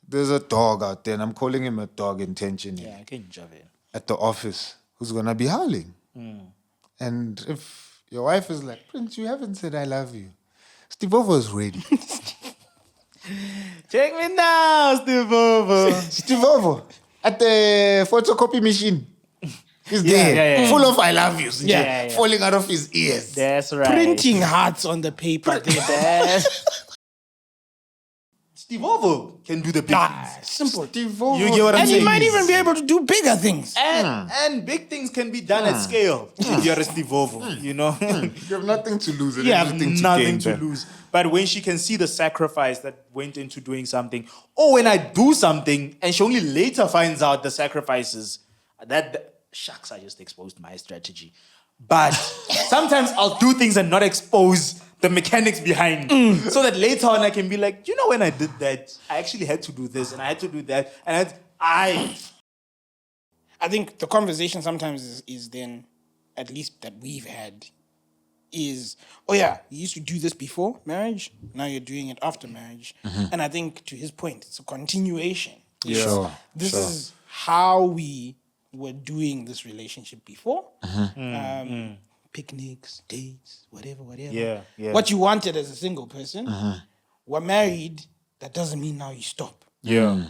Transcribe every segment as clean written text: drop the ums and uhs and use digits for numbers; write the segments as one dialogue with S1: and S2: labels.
S1: There's a dog out there, and I'm calling him a dog intentionally.
S2: Yeah, I can jump in.
S1: At the office, who's gonna be howling. And if your wife is like, Prince, you haven't said I love you. Steve Ovo's ready.
S2: Check me now, Steve Ovo.
S1: Steve Ovo at the photocopy machine. He's there, full of I love yous. Falling out of his ears.
S2: That's right.
S3: Printing hearts on the paper.
S2: Steve Ovo can do the big things.
S3: Simple.
S1: Steve Ovo.
S2: You get what I'm
S3: And
S2: saying?
S3: he might even be able to do bigger things.
S2: And big things can be done at scale if you're a Steve Ovo, you know?
S1: You have nothing to lose and
S2: You have
S1: everything
S2: nothing
S1: to
S2: to
S1: gain.
S2: lose. But when she can see the sacrifice that went into doing something, or when I do something and she only later finds out the sacrifices, shucks, I just exposed my strategy. But sometimes I'll do things and not expose the mechanics behind, so that later on I can be like, you know, when I did that, I actually had to do this and I had to do that, and I
S3: think the conversation sometimes is then, at least that we've had, is, oh yeah, you used to do this before marriage, now you're doing it after marriage. And I think, to his point, it's a continuation.
S1: Sure.
S3: This is how we were doing this relationship before. Picnics, dates, whatever.
S2: Yeah.
S3: What you wanted as a single person. We're married, that doesn't mean now you stop.
S2: Yeah.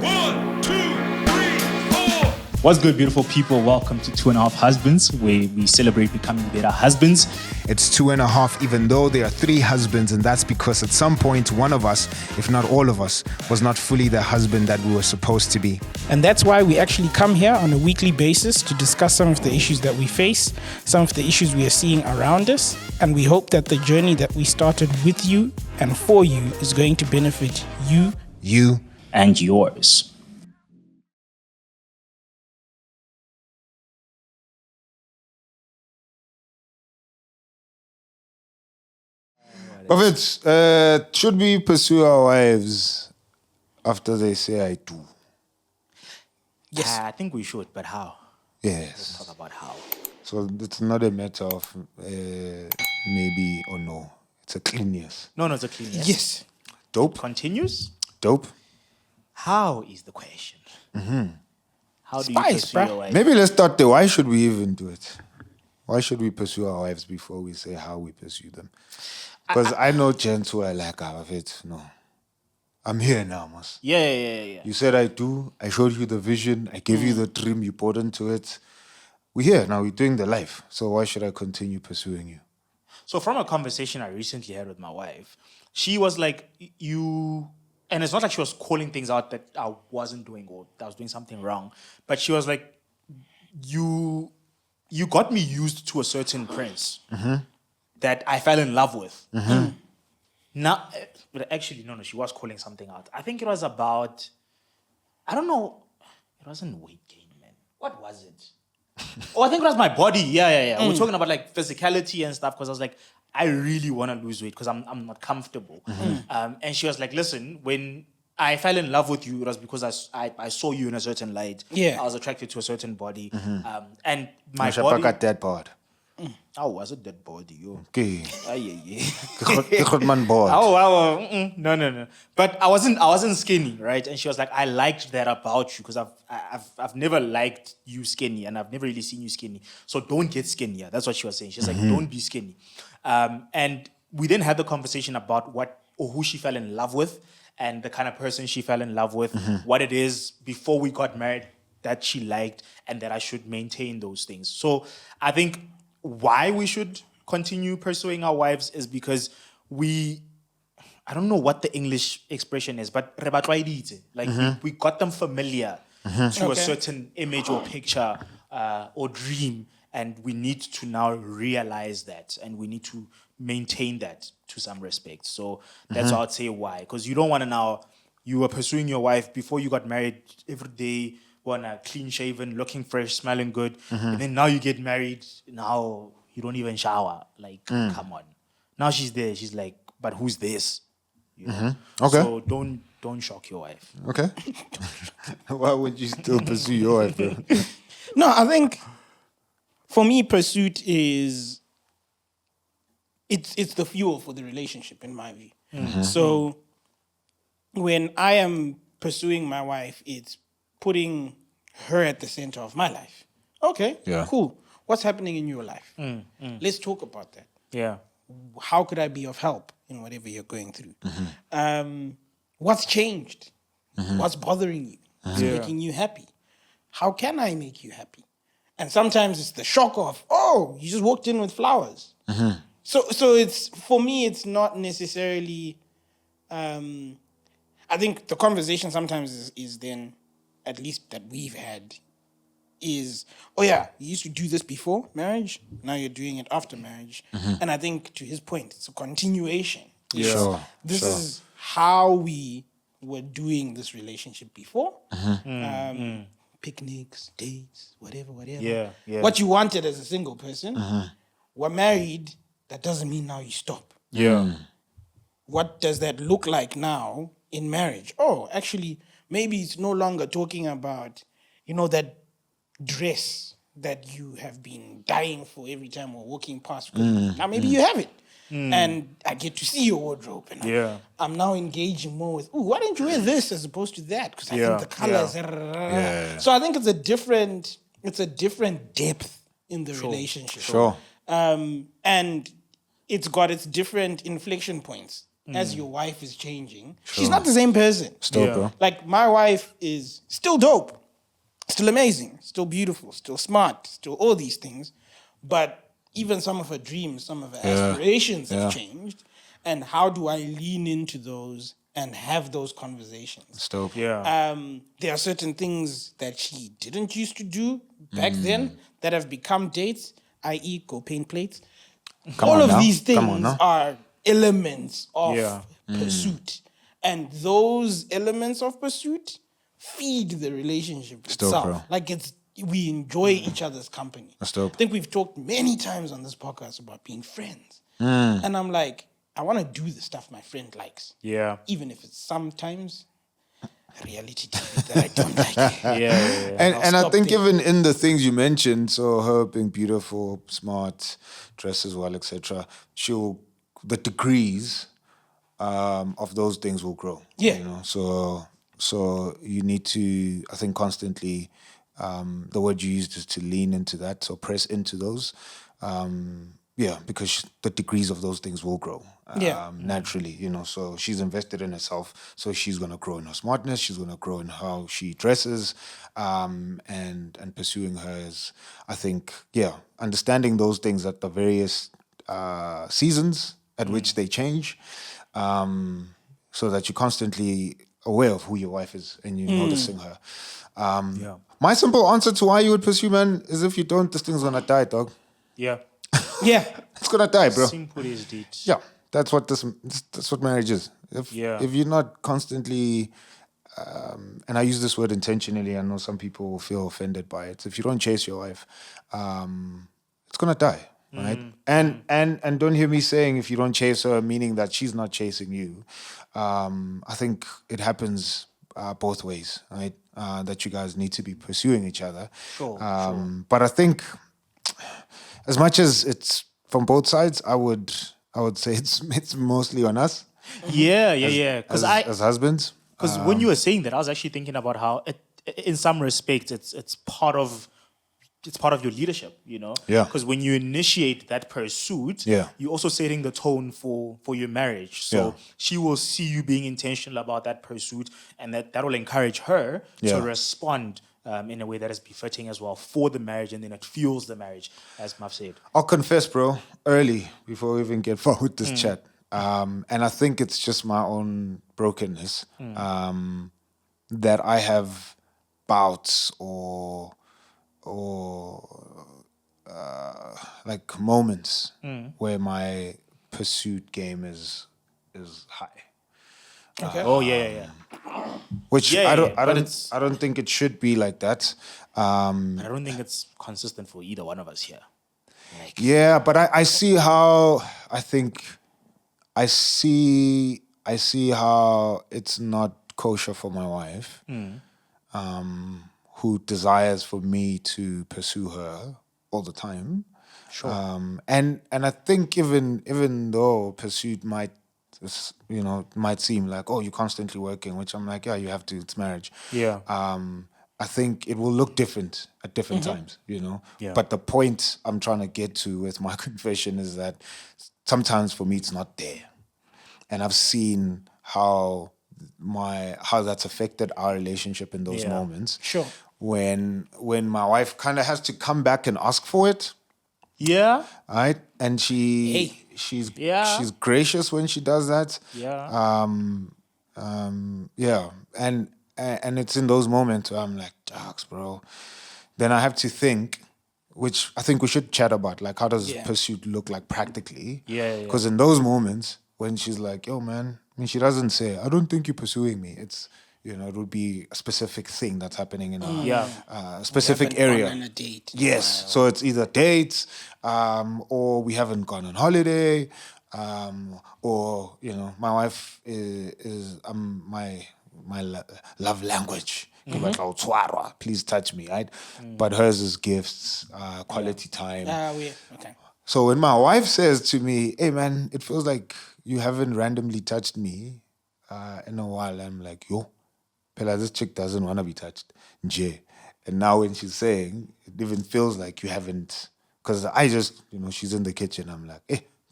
S4: 1, 2, 3, 4.
S2: What's good, beautiful people? Welcome to 2.5 Husbands, where we celebrate becoming better husbands.
S1: It's 2.5, even though there are 3 husbands, and that's because at some point one of us, if not all of us, was not fully the husband that we were supposed to be.
S3: And that's why we actually come here on a weekly basis to discuss some of the issues that we face, some of the issues we are seeing around us, and we hope that the journey that we started with you and for you is going to benefit you,
S2: And yours.
S1: But should we pursue our wives after they say I do?
S3: Yes.
S2: I think we should, but how?
S1: Yes.
S2: Talk about how.
S1: So it's not a matter of maybe or no. It's a clean yes.
S2: No, it's a clean yes.
S3: Yes.
S1: Dope.
S2: Continues.
S1: Dope.
S2: How is the question? How do you
S3: Spice,
S2: pursue
S3: bruh.
S2: your wife?
S1: Maybe let's start there. Why should we even do it? Why should we pursue our wives before we say how we pursue them? Because I know gents who are like, no. I'm here now, Mos.
S2: Yeah.
S1: You said I do. I showed you the vision. I gave you the dream. You bought into it. We're here now. We're doing the life. So why should I continue pursuing you?
S2: So from a conversation I recently had with my wife, she was like, and it's not like she was calling things out that I wasn't doing or that I was doing something wrong, but she was like, you got me used to a certain prince that I fell in love with. Now, but actually, no, she was calling something out. I think it was about, I don't know, it wasn't weight gain, man. What was it? I think it was my body. Yeah. We're talking about like physicality and stuff because I was like, I really want to lose weight because I'm not comfortable. And she was like, listen, when I fell in love with you, it was because I saw you in a certain light.
S3: Yeah.
S2: I was attracted to a certain body. And my
S1: Masha
S2: body...
S1: got that part.
S2: I was a dead body, yo.
S1: Okay.
S2: Yeah.
S1: Man board.
S2: No. But I wasn't skinny, right? And she was like, I liked that about you because I've never liked you skinny and I've never really seen you skinny. So don't get skinnier. That's what she was saying. She's like, don't be skinny. And we then had the conversation about what or who she fell in love with and the kind of person she fell in love with, what it is before we got married that she liked and that I should maintain those things. So I think why we should continue pursuing our wives is because I don't know what the English expression is, but we got them familiar to a certain image or picture or dream, and we need to now realize that, and we need to maintain that to some respect. So that's why I'd say why, because you don't want to now, you were pursuing your wife before you got married every day, clean shaven, looking fresh, smelling good. And then now you get married, now you don't even shower. Like, come on. Now she's there, she's like, but who's this? You know?
S1: Okay.
S2: So don't shock your wife.
S1: Okay. Why would you still pursue your wife, bro?
S3: No, I think for me, pursuit is it's the fuel for the relationship, in my view. So when I am pursuing my wife, it's putting her at the center of my life. Okay,
S1: Yeah.
S3: cool. What's happening in your life? Let's talk about that.
S2: Yeah.
S3: How could I be of help in whatever you're going through? What's changed? What's bothering you? What's
S2: Yeah.
S3: making you happy? How can I make you happy? And sometimes it's the shock of, oh, you just walked in with flowers. So it's, for me, it's not necessarily. I think the conversation sometimes is then, at least that we've had, is, oh yeah, you used to do this before marriage, now you're doing it after marriage. And I think, to his point, it's a continuation.
S2: Yeah.
S1: Sure.
S3: This is how we were doing this relationship before. Picnics, dates, whatever.
S2: Yeah, yeah.
S3: What you wanted as a single person. We're married, that doesn't mean now you stop.
S2: Yeah.
S3: What does that look like now in marriage? Oh, actually, maybe it's no longer talking about, that dress that you have been dying for every time we're walking past. Now maybe you have it. And I get to see your wardrobe. And
S2: Yeah.
S3: I'm now engaging more with, ooh, why don't you wear this as opposed to that? Because I
S2: Yeah,
S3: think the colors.
S1: Yeah.
S3: So I think it's a different depth in the relationship.
S1: Sure.
S3: And it's got its different inflection points. As your wife is changing, she's not the same person.
S1: Still,
S2: Yeah.
S1: bro.
S3: Like, my wife is still dope, still amazing, still beautiful, still smart, still all these things. But even some of her dreams, some of her aspirations have changed. And how do I lean into those and have those conversations?
S1: Still.
S2: Yeah.
S3: There are certain things that she didn't used to do back then that have become dates, i.e., go paint plates.
S1: Come
S3: All
S1: on
S3: of
S1: now.
S3: these
S1: Come on
S3: things
S1: now.
S3: are elements of
S2: Yeah.
S3: pursuit. And those elements of pursuit feed the relationship
S1: Still,
S3: itself.
S1: bro.
S3: Like, we enjoy each other's company.
S1: That's dope.
S3: I think we've talked many times on this podcast about being friends. And I'm like, I want to do the stuff my friend likes.
S2: Yeah.
S3: Even if it's sometimes reality TV that I don't like.
S2: Yeah.
S1: And I
S3: stop
S1: think
S3: there.
S1: even in the things you mentioned, so her being beautiful, smart, dresses well, etc., the degrees of those things will grow.
S3: Yeah.
S1: So you need to, I think, constantly. The word you used is to lean into that, so press into those. Because the degrees of those things will grow naturally, So she's invested in herself, so she's going to grow in her smartness, she's going to grow in how she dresses, and pursuing her is, I think, understanding those things at the various seasons at which they change, so that you're constantly aware of who your wife is and you're noticing her. My simple answer to why you would pursue, man, is if you don't, this thing's gonna die, dog.
S2: Yeah.
S3: Yeah.
S1: It's gonna die, bro.
S2: Simple as it.
S1: Yeah, that's what marriage is. If you're not constantly, and I use this word intentionally, I know some people will feel offended by it. If you don't chase your wife, it's gonna die, right? And don't hear me saying if you don't chase her, meaning that she's not chasing you. I think it happens both ways, right? That you guys need to be pursuing each other.
S2: Sure.
S1: But I think, as much as it's from both sides, I would say it's mostly on us
S2: Yeah. Because
S1: as husbands.
S2: Because when you were saying that, I was actually thinking about how, in some respects, it's part of your leadership,
S1: Yeah.
S2: Because when you initiate that pursuit, you're also setting the tone for your marriage. So she will see you being intentional about that pursuit, and that will encourage her to respond in a way that is befitting as well for the marriage, and then it fuels the marriage, as Maf said.
S1: I'll confess, bro, early before we even get far with this chat. And I think it's just my own brokenness that I have bouts or like moments where my pursuit game is high.
S3: Okay.
S2: Oh yeah.
S1: Which
S2: Yeah,
S1: I
S2: yeah, but
S1: don't I don't think it should be like that.
S2: But I don't think it's consistent for either one of us here.
S1: Yeah, but I see how I see how it's not kosher for my wife, who desires for me to pursue her all the time.
S2: Sure.
S1: And I think even though pursuit might might seem like, oh, you're constantly working, which I'm like, yeah, you have to, it's marriage.
S2: Yeah.
S1: I think it will look different at different times,
S2: Yeah.
S1: But the point I'm trying to get to with my confession is that sometimes for me it's not there. And I've seen how that's affected our relationship in those
S2: Yeah.
S1: moments.
S3: Sure.
S1: When my wife kind of has to come back and ask for it,
S2: Yeah.
S1: right? And
S3: Hey.
S1: she's
S2: Yeah.
S1: gracious when she does that.
S2: Yeah.
S1: Yeah, and it's in those moments where I'm like, dogs, bro. Then I have to think, which I think we should chat about, like how does
S3: Yeah.
S1: pursuit look like practically?
S2: Yeah.
S1: Because in those moments when she's like, yo, man, I mean, she doesn't say, I don't think you're pursuing me. It's it would be a specific thing that's happening in
S2: Yeah.
S1: a specific
S3: Haven't
S1: area.
S3: gone on a date.
S1: Yes.
S3: Wow.
S1: So it's either dates, or we haven't gone on holiday, or my wife is love language. Please touch me, right? But hers is gifts, quality time.
S3: Okay.
S1: So when my wife says to me, "Hey man, it feels like you haven't randomly touched me in a while," I'm like, "Yo, Pela, this chick doesn't want to be touched." Nje. And now when she's saying, it even feels like you haven't, because I just, she's in the kitchen. I'm like,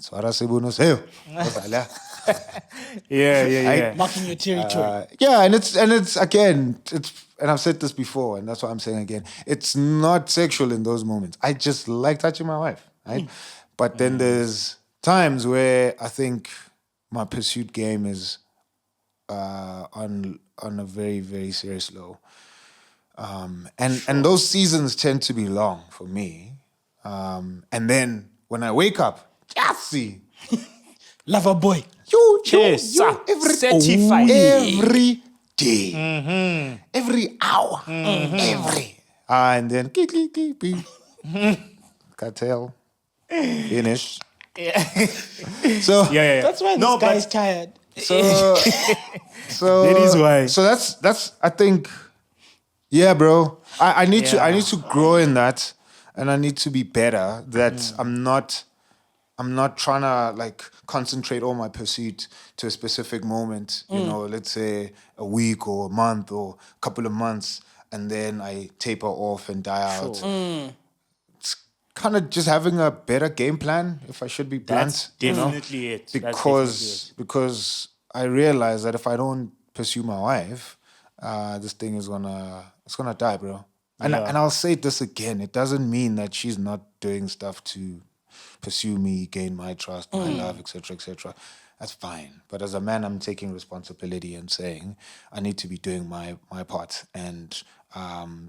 S1: swara sebuno seo.
S2: Yeah.
S3: Marking your territory.
S1: Yeah, and it's again, and I've said this before, and that's what I'm saying again. It's not sexual in those moments. I just like touching my wife, right? But then there's times where I think my pursuit game is on a very, very serious low. And those seasons tend to be long for me. And then when I wake up, see,
S3: Lover boy.
S2: Yes, sir. Certified.
S1: every day, every hour, every. And then, cartel, finish. So,
S2: Yeah.
S3: That's why this guy's tired.
S1: so
S2: That is why.
S1: So that's I think, yeah, bro. I need to grow in that, and I need to be better. That I'm not trying to like concentrate all my pursuit to a specific moment. Let's say a week or a month or a couple of months, and then I taper off and die out. It's kind of just having a better game plan, if I should be blunt.
S2: That's definitely it. That's
S1: Because I realize that if I don't pursue my wife, this thing is gonna die, bro. And
S2: Yeah.
S1: and I'll say this again: it doesn't mean that she's not doing stuff to pursue me, gain my trust, my love, etc., etc. That's fine. But as a man, I'm taking responsibility and saying I need to be doing my part, and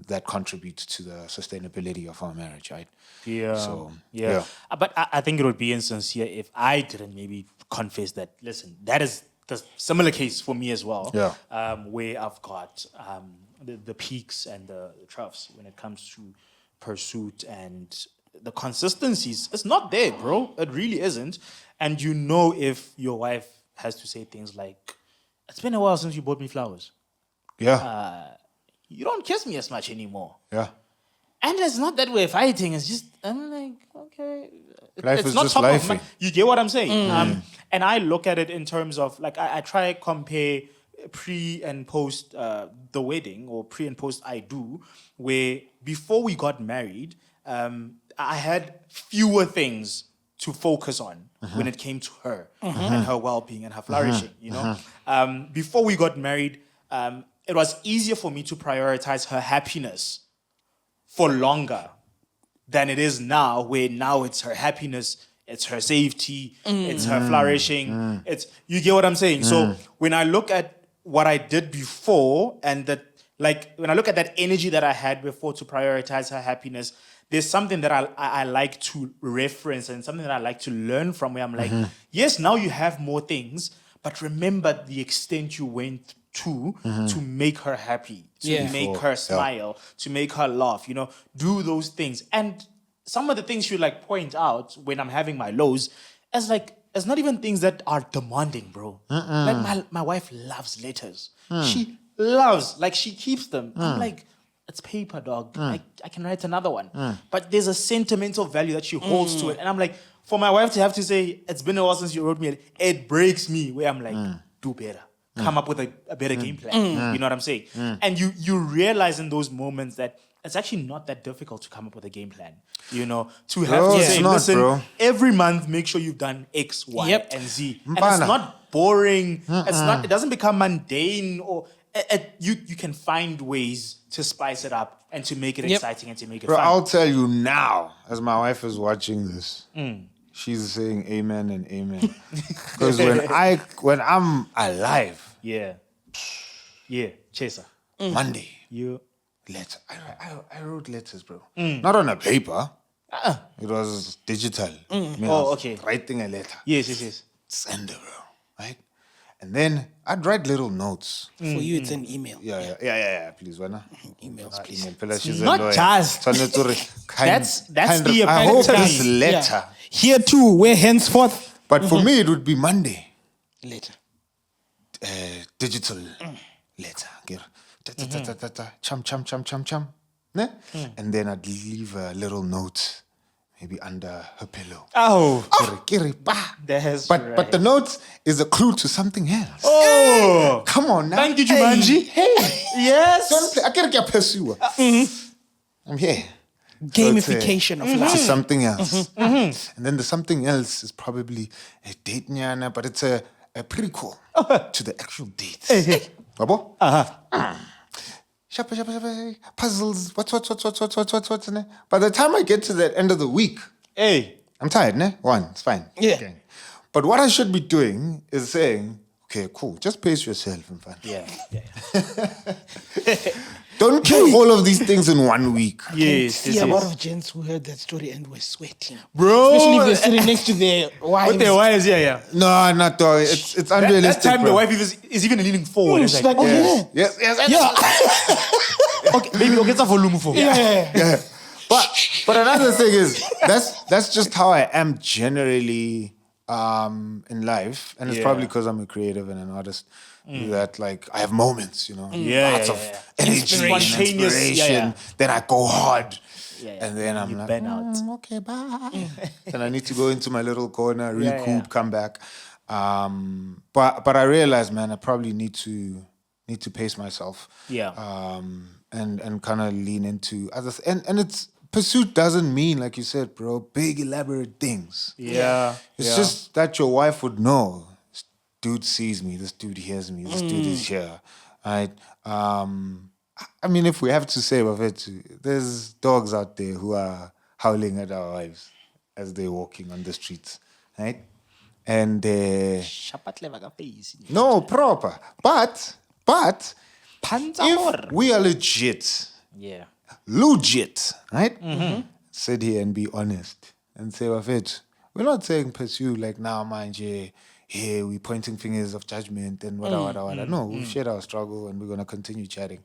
S1: that contributes to the sustainability of our marriage, right?
S2: Yeah.
S1: So,
S2: yeah.
S1: yeah.
S2: But I think it would be insincere if I didn't maybe confess that, listen, that is the similar case for me as well.
S1: Yeah.
S2: Where I've got the peaks and the troughs when it comes to pursuit and the consistencies. It's not there, bro. It really isn't. And if your wife has to say things like, it's been a while since you bought me flowers.
S1: Yeah.
S2: You don't kiss me as much anymore.
S1: Yeah.
S2: And it's not that we're fighting. It's just, I'm like, okay.
S1: Life
S2: it's
S1: is
S2: not
S1: just
S2: top of
S1: lifing.
S2: mind. You get what I'm saying? And I look at it in terms of, like, I try to compare pre and post the wedding, or pre and post I do, where before we got married, I had fewer things to focus on when it came to her and her well-being and her flourishing, Before we got married, it was easier for me to prioritize her happiness for longer than it is now, where now it's her happiness, it's her safety, it's her flourishing. You get what I'm saying? So when I look at what I did before, and when I look at that energy that I had before to prioritize her happiness, there's something that I like to reference and something that I like to learn from, where I'm like, yes, now you have more things, but remember the extent you went to make her happy, to make her smile, to make her laugh, do those things. And some of the things you like point out when I'm having my lows as like, it's not even things that are demanding, bro. Like my wife loves letters. She loves, like she keeps them. I'm like, it's paper, dog. I can write another one. But there's a sentimental value that she holds to it. And I'm like, for my wife to have to say, it's been a while since you wrote me, it breaks me, where I'm like, do better. Come up with a better game plan. You know what I'm saying? And you realize in those moments that it's actually not that difficult to come up with a game plan. You know, to have
S1: Bro,
S2: to
S1: it's
S2: say,
S1: not,
S2: listen,
S1: bro.
S2: every month make sure you've done X, Y,
S3: Yep.
S2: and Z. And
S1: Mpana.
S2: it's not boring. It's not. It doesn't become mundane, or you can find ways to spice it up and to make it
S3: Yep.
S2: exciting and to make it
S1: Bro,
S2: fun.
S1: I'll tell you now, as my wife is watching this, she's saying amen and amen. Because when I'm alive,
S2: Yeah, chaser.
S1: Monday,
S2: You.
S1: letter. I wrote letters, bro. Not on a paper. It was digital. I mean, I
S2: Oh,
S1: was
S2: okay.
S1: Writing a letter.
S2: Yes.
S1: Send it, bro. Right? And then I'd write little notes.
S3: For you, it's an email.
S1: Yeah. Please, Wana.
S3: Emails, please.
S1: Email. Pela, she's a
S2: not
S1: lawyer.
S2: just.
S1: Tshwanetse hore
S2: That's the
S1: I hope
S2: epitome.
S1: this letter.
S3: Here too, where henceforth
S1: But for me, it would be Monday.
S3: later.
S1: Digital letter. Get chum. Ne? And then I'd leave a little note, maybe under her pillow.
S2: Oh,
S1: Kiri, bah.
S2: that's
S1: But the note is a clue to something else.
S2: Oh,
S1: Come on now.
S2: thank you, Jumanji.
S1: Hey.
S2: Yes.
S1: Don't play. I can't pursue. I'm here.
S3: Gamification of
S1: It's
S3: life.
S1: something else. And then the something else is probably a date nyana, but it's a prequel to the actual date. Babo? Shapa, puzzles. What's in it? By the time I get to the end of the week,
S2: Hey.
S1: I'm tired, ne? It's fine.
S3: Yeah.
S1: Okay. But what I should be doing is saying, okay, cool, just pace yourself and fun.
S2: Yeah.
S1: Don't kill all of these things in 1 week.
S2: Yes.
S3: See a lot of gents who heard that story and were sweating.
S2: Bro.
S3: Especially if they're sitting next to their wives.
S2: With their wives, yeah.
S1: No, not dog. It's
S2: That
S1: unrealistic.
S2: time the
S1: bro.
S2: wife is even leaning forward. It's
S3: She's
S2: like,
S3: like, oh,
S1: Yes.
S3: yeah.
S2: okay, baby, okay, it's a volume for.
S3: Yeah.
S1: But another thing is that's just how I am generally in life, and it's
S2: Yeah.
S1: probably because I'm a creative and an artist that like I have moments, you know,
S2: Yeah,
S1: lots
S2: yeah,
S1: of
S2: yeah.
S1: energy, and
S2: Spontaneous,
S1: inspiration.
S2: yeah.
S1: Then I go hard,
S2: Yeah.
S1: and then I'm
S2: You
S1: like,
S2: burn out.
S1: okay, bye. Then I need to go into my little corner, recoup,
S2: yeah.
S1: come back. But I realize, man, I probably need to pace myself.
S2: Yeah.
S1: And kind of lean into other and it's pursuit doesn't mean, like you said, bro, big elaborate things.
S2: Yeah.
S1: It's just that your wife would know. This dude sees me. This dude hears me. This dude is here. Right? I mean, if we have to say of it, there's dogs out there who are howling at our wives as they're walking on the streets, right? And no, proper. But if we are legit,
S2: Yeah.
S1: right? Sit here and be honest and say of it. We're not saying pursue like now, mind you, here we're pointing fingers of judgment and wada. No, we've shared our struggle and we're gonna continue chatting.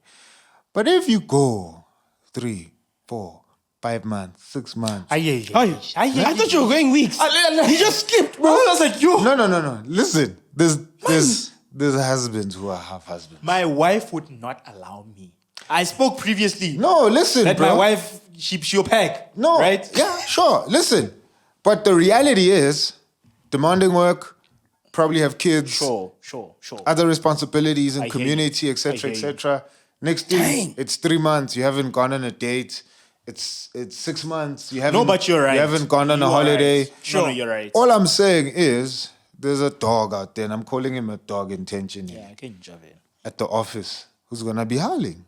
S1: But if you go 3, 4, 5 months, 6 months,
S3: I thought you were going weeks. You just skipped, bro.
S2: I was like, yo.
S1: no. Listen, there's husbands who are half husbands.
S2: My wife would not allow me. I spoke previously.
S1: No, listen,
S2: that
S1: bro.
S2: my wife, she'll pack.
S1: No.
S2: Right?
S1: Yeah, sure. Listen. But the reality is, demanding work, probably have kids,
S2: Sure.
S1: other responsibilities in
S2: I hear
S1: community,
S2: you.
S1: etc.,
S2: I hear you.
S1: etc. Next thing, it's 3 months. You haven't gone on a date. It's 6 months. You haven't.
S2: But you're right.
S1: You haven't gone on
S2: You
S1: a
S2: are
S1: holiday.
S2: right. Sure. No, you're right.
S1: All I'm saying is, there's a dog out there, and I'm calling him a dog intentionally,
S2: Yeah, I can jump it.
S1: at the office who's gonna be howling.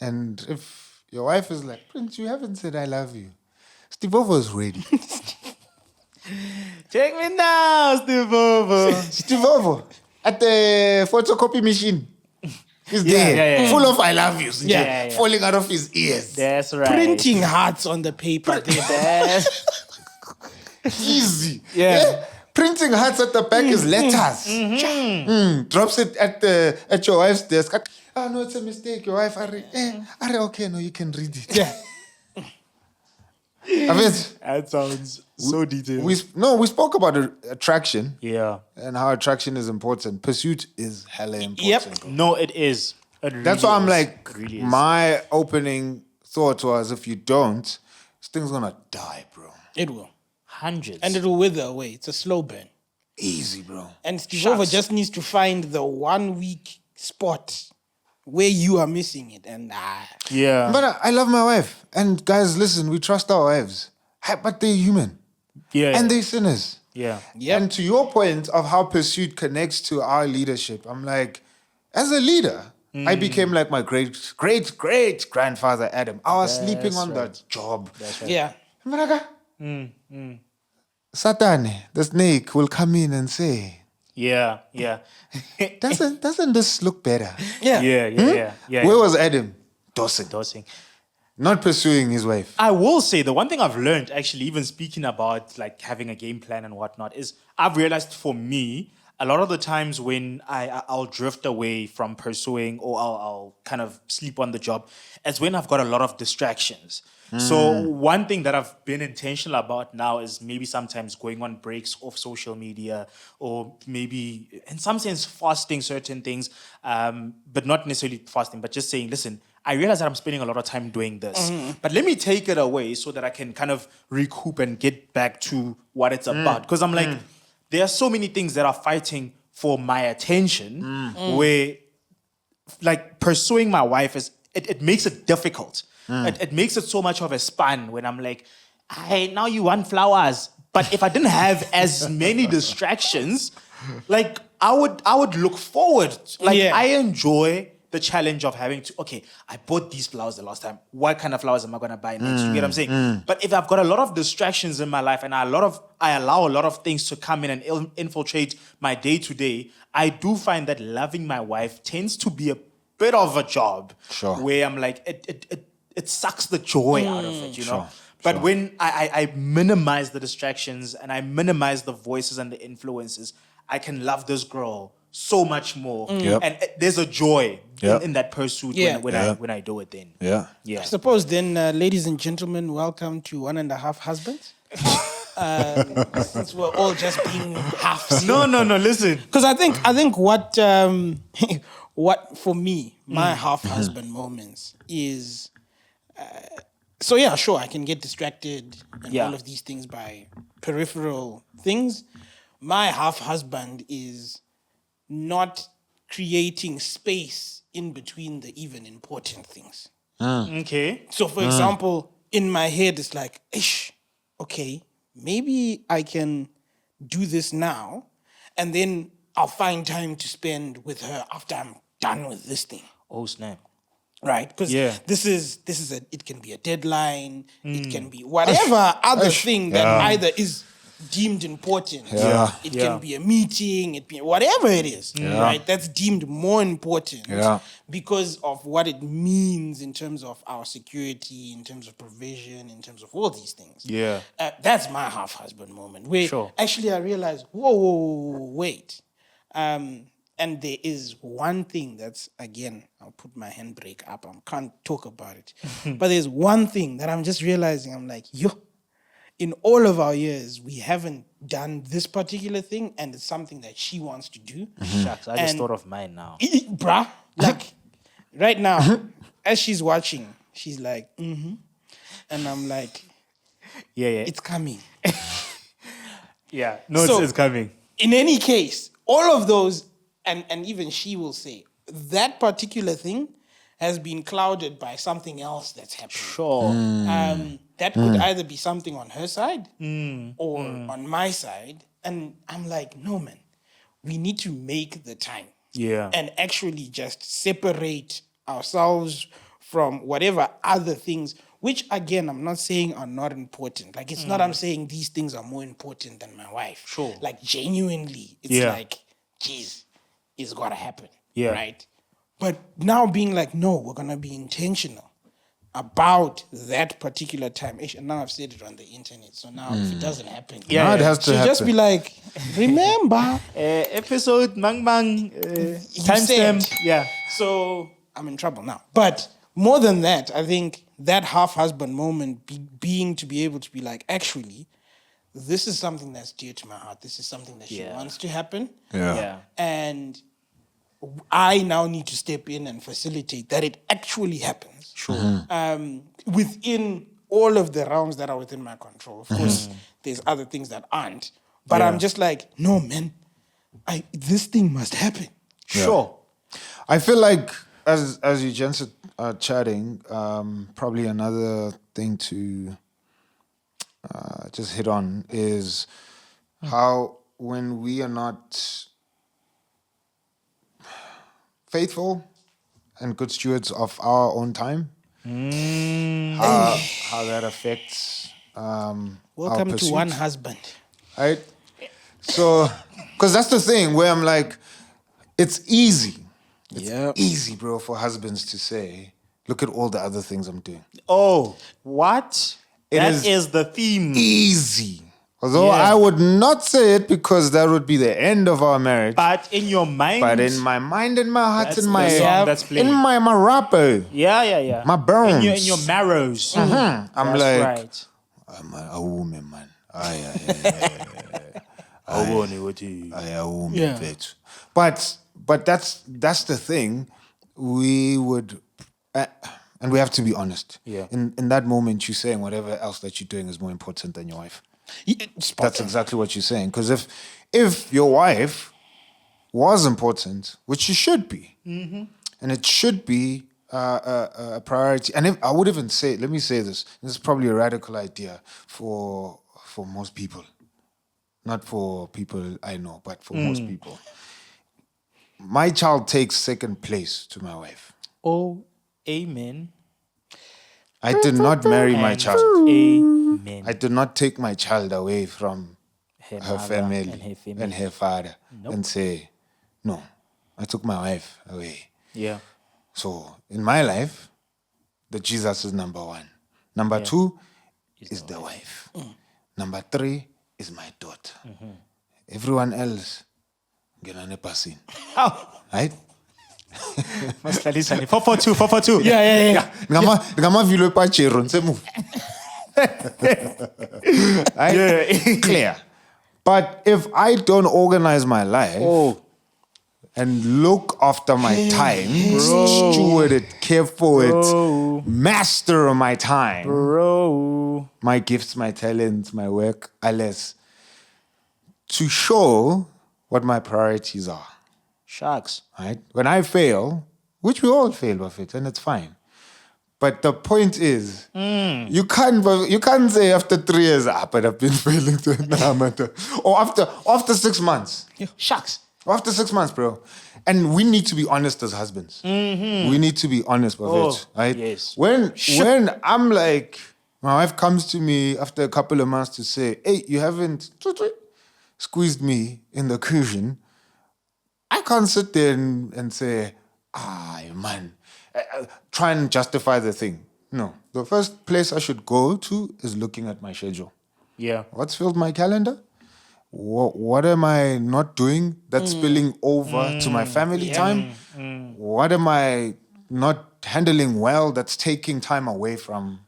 S1: And if your wife is like, Prince, you haven't said I love you. Steve is ready.
S2: Take me now, Steve Over.
S1: Steve at the photocopy machine. He's there,
S2: yeah.
S1: full of I love yous,
S2: Yeah.
S1: falling out of his ears.
S2: That's right.
S3: Printing hearts on the paper.
S1: Easy.
S2: Yeah.
S1: Printing hearts at the back is letters. Drops it at your wife's desk. Oh no, it's a mistake. Your wife, okay, no, you can read it.
S3: Yeah.
S1: I mean,
S2: That sounds so detailed.
S1: we spoke about attraction
S2: Yeah.
S1: and how attraction is important. Pursuit is hella important.
S3: Yep.
S1: bro.
S2: No, it is.
S1: That's why I'm like,
S2: It really is.
S1: my opening thought was, if you don't, this thing's gonna die, bro.
S3: It will.
S2: Hundreds.
S3: And it will wither away. It's a slow burn.
S1: Easy, bro.
S3: And Steve Over just needs to find the 1 week spot where you are missing it. And
S2: yeah.
S1: But I love my wife. And guys, listen, we trust our wives. But they're human.
S2: yeah.
S1: And they're sinners.
S2: yeah.
S3: Yep.
S1: And to your point of how pursuit connects to our leadership, I'm like, as a leader, I became like my great grandfather Adam. I was sleeping on the job.
S3: Yeah.
S1: Maraga, Satan, the snake, will come in and say,
S2: Yeah. Yeah.
S1: doesn't this look better?
S3: Yeah.
S2: Yeah.
S1: Where was Adam? Dawson.
S2: Dosing.
S1: Not pursuing his wife.
S2: I will say the one thing I've learned, actually, even speaking about like having a game plan and whatnot, is I've realized for me, a lot of the times when I'll drift away from pursuing, or I'll kind of sleep on the job, is when I've got a lot of distractions. So one thing that I've been intentional about now is maybe sometimes going on breaks off social media, or maybe in some sense fasting certain things, but not necessarily fasting, but just saying, listen, I realize that I'm spending a lot of time doing this, but let me take it away so that I can kind of recoup and get back to what it's about. Because I'm like, there are so many things that are fighting for my attention, where like pursuing my wife it makes it difficult. It makes it so much of a span when I'm like, hey, now you want flowers. But if I didn't have as many distractions, like I would look forward. Like I enjoy the challenge of having to, okay, I bought these flowers the last time. What kind of flowers am I gonna buy next? You get what I'm saying? But if I've got a lot of distractions in my life and I allow a lot of things to come in and infiltrate my day to day, I do find that loving my wife tends to be a bit of a job.
S1: Sure.
S2: Where I'm like, it sucks the joy out of it, you know? But when I minimize the distractions and I minimize the voices and the influences, I can love this girl so much more.
S1: Yep.
S2: And there's a joy
S1: Yep.
S2: in that pursuit
S3: Yeah.
S2: when I do it then.
S1: Yeah.
S2: Yeah.
S3: I suppose then, ladies and gentlemen, welcome to 1.5 Husbands. Since we're all just being halves.
S2: No, listen.
S3: Because I think what what for me, my half husband moments is so yeah, sure, I can get distracted and
S2: Yeah.
S3: all of these things by peripheral things. My half husband is not creating space in between the even important things.
S2: Okay.
S3: So, for example, in my head, it's like, ish, okay, maybe I can do this now, and then I'll find time to spend with her after I'm done with this thing,
S2: Oh, snap.
S3: right? Because
S2: Yeah.
S3: it can be a deadline, it can be whatever other thing that either is deemed important.
S1: Yeah.
S3: It
S2: Yeah.
S3: can be a meeting, whatever it is, right? That's deemed more important
S1: Yeah.
S3: because of what it means in terms of our security, in terms of provision, in terms of all these things.
S2: Yeah.
S3: That's my half-husband moment where
S2: Sure.
S3: actually I realized, whoa, wait. And there is one thing that's, again, I'll put my handbrake up. I can't talk about it. But there's one thing that I'm just realizing. I'm like, in all of our years, we haven't done this particular thing, and it's something that she wants to do.
S2: Shucks, I just
S3: And-
S2: thought of mine now.
S3: Bruh, like, right now, as she's watching, she's like, And I'm like,
S2: Yeah.
S3: it's coming.
S2: Yeah. No,
S3: So-
S2: it's coming.
S3: In any case, all of those, and even she will say, that particular thing has been clouded by something else that's happening.
S2: Sure.
S3: That could either be something on her side or on my side. And I'm like, no, man, we need to make the time.
S2: Yeah.
S3: And actually just separate ourselves from whatever other things, which again, I'm not saying are not important. Like, it's not I'm saying these things are more important than my wife.
S2: Sure.
S3: Like, genuinely, it's
S2: Yeah.
S3: like, geez, it's got to happen.
S2: Yeah.
S3: Right? But now being like, no, we're going to be intentional about that particular time. And now I've said it on the internet. So now if it doesn't happen,
S2: Yeah,
S1: Now it has to
S3: she'll
S1: happen.
S3: just be like, remember.
S2: Episode Mang
S3: said.
S2: timestamp. Yeah.
S3: So I'm in trouble now. But more than that, I think that half-husband moment being to be able to be like, actually, this is something that's dear to my heart. This is something that she
S2: Yeah.
S3: wants to happen.
S1: Yeah.
S2: Yeah.
S3: And I now need to step in and facilitate that it actually happens.
S2: Sure.
S3: Within all of the realms that are within my control. Of course, there's other things that aren't. But I'm just like, no, man, this thing must happen.
S2: Sure.
S1: I feel like as you gents are chatting, probably another thing to just hit on is how when we are not faithful and good stewards of our own time, how that affects our
S3: Welcome to
S1: pursuits.
S3: One Husband.
S1: Right? So, because that's the thing where I'm like, it's easy. It's easy, bro, for husbands to say, look at all the other things I'm doing.
S2: Oh, what? That is the theme.
S1: Easy. Although I would not say it because that would be the end of our marriage.
S2: But in your mind.
S1: But in my mind, in my heart,
S2: That's
S1: in my
S2: the song that's playing.
S1: in my marapo,
S2: Yeah.
S1: my bones.
S2: In your marrows.
S1: I'm
S2: That's
S1: like,
S2: right.
S1: I'm a woman, man. I But that's the thing. We would, and we have to be honest.
S2: Yeah.
S1: In that moment, you're saying whatever else that you're doing is more important than your wife. That's exactly what you're saying. Because if your wife was important, which she should be, and it should be a priority. And if I would even say, let me say this is probably a radical idea for most people, not for people I know, but for most people. My child takes second place to my wife.
S2: Oh, amen.
S1: I did not marry my
S2: And
S1: child.
S2: Amen.
S1: I did not take my child away from
S2: Her
S1: her
S2: mother
S1: family
S2: and her
S1: father
S2: Nope.
S1: and say, no, I took my wife away.
S2: Yeah.
S1: So in my life, the Jesus is number one. Number two is the wife. Number three is my daughter. Everyone else, get on a passing. Right?
S2: Must 442.
S3: Yeah.
S1: Ngama vilo pa chero nse move. Right? Clear. But if I don't organize my life and look after my time, steward it, care for it, master my time,
S2: Bro.
S1: my gifts, my talents, my work, alles, to show what my priorities are.
S2: Sharks.
S1: Right? When I fail, which we all fail with it, and it's fine. But the point is, you can't say after 3 years, but I've been failing to or after 6 months.
S2: Sharks.
S1: After 6 months, bro. And we need to be honest as husbands. We need to be honest with it, right?
S2: Yes.
S1: When I'm like, my wife comes to me after a couple of months to say, hey, you haven't squeezed me in the cushion, I can't sit there and say, man, try and justify the thing. No. The first place I should go to is looking at my schedule.
S2: Yeah.
S1: What's filled my calendar? What am I not doing that's spilling over to my family time? What am I not handling well that's taking time away from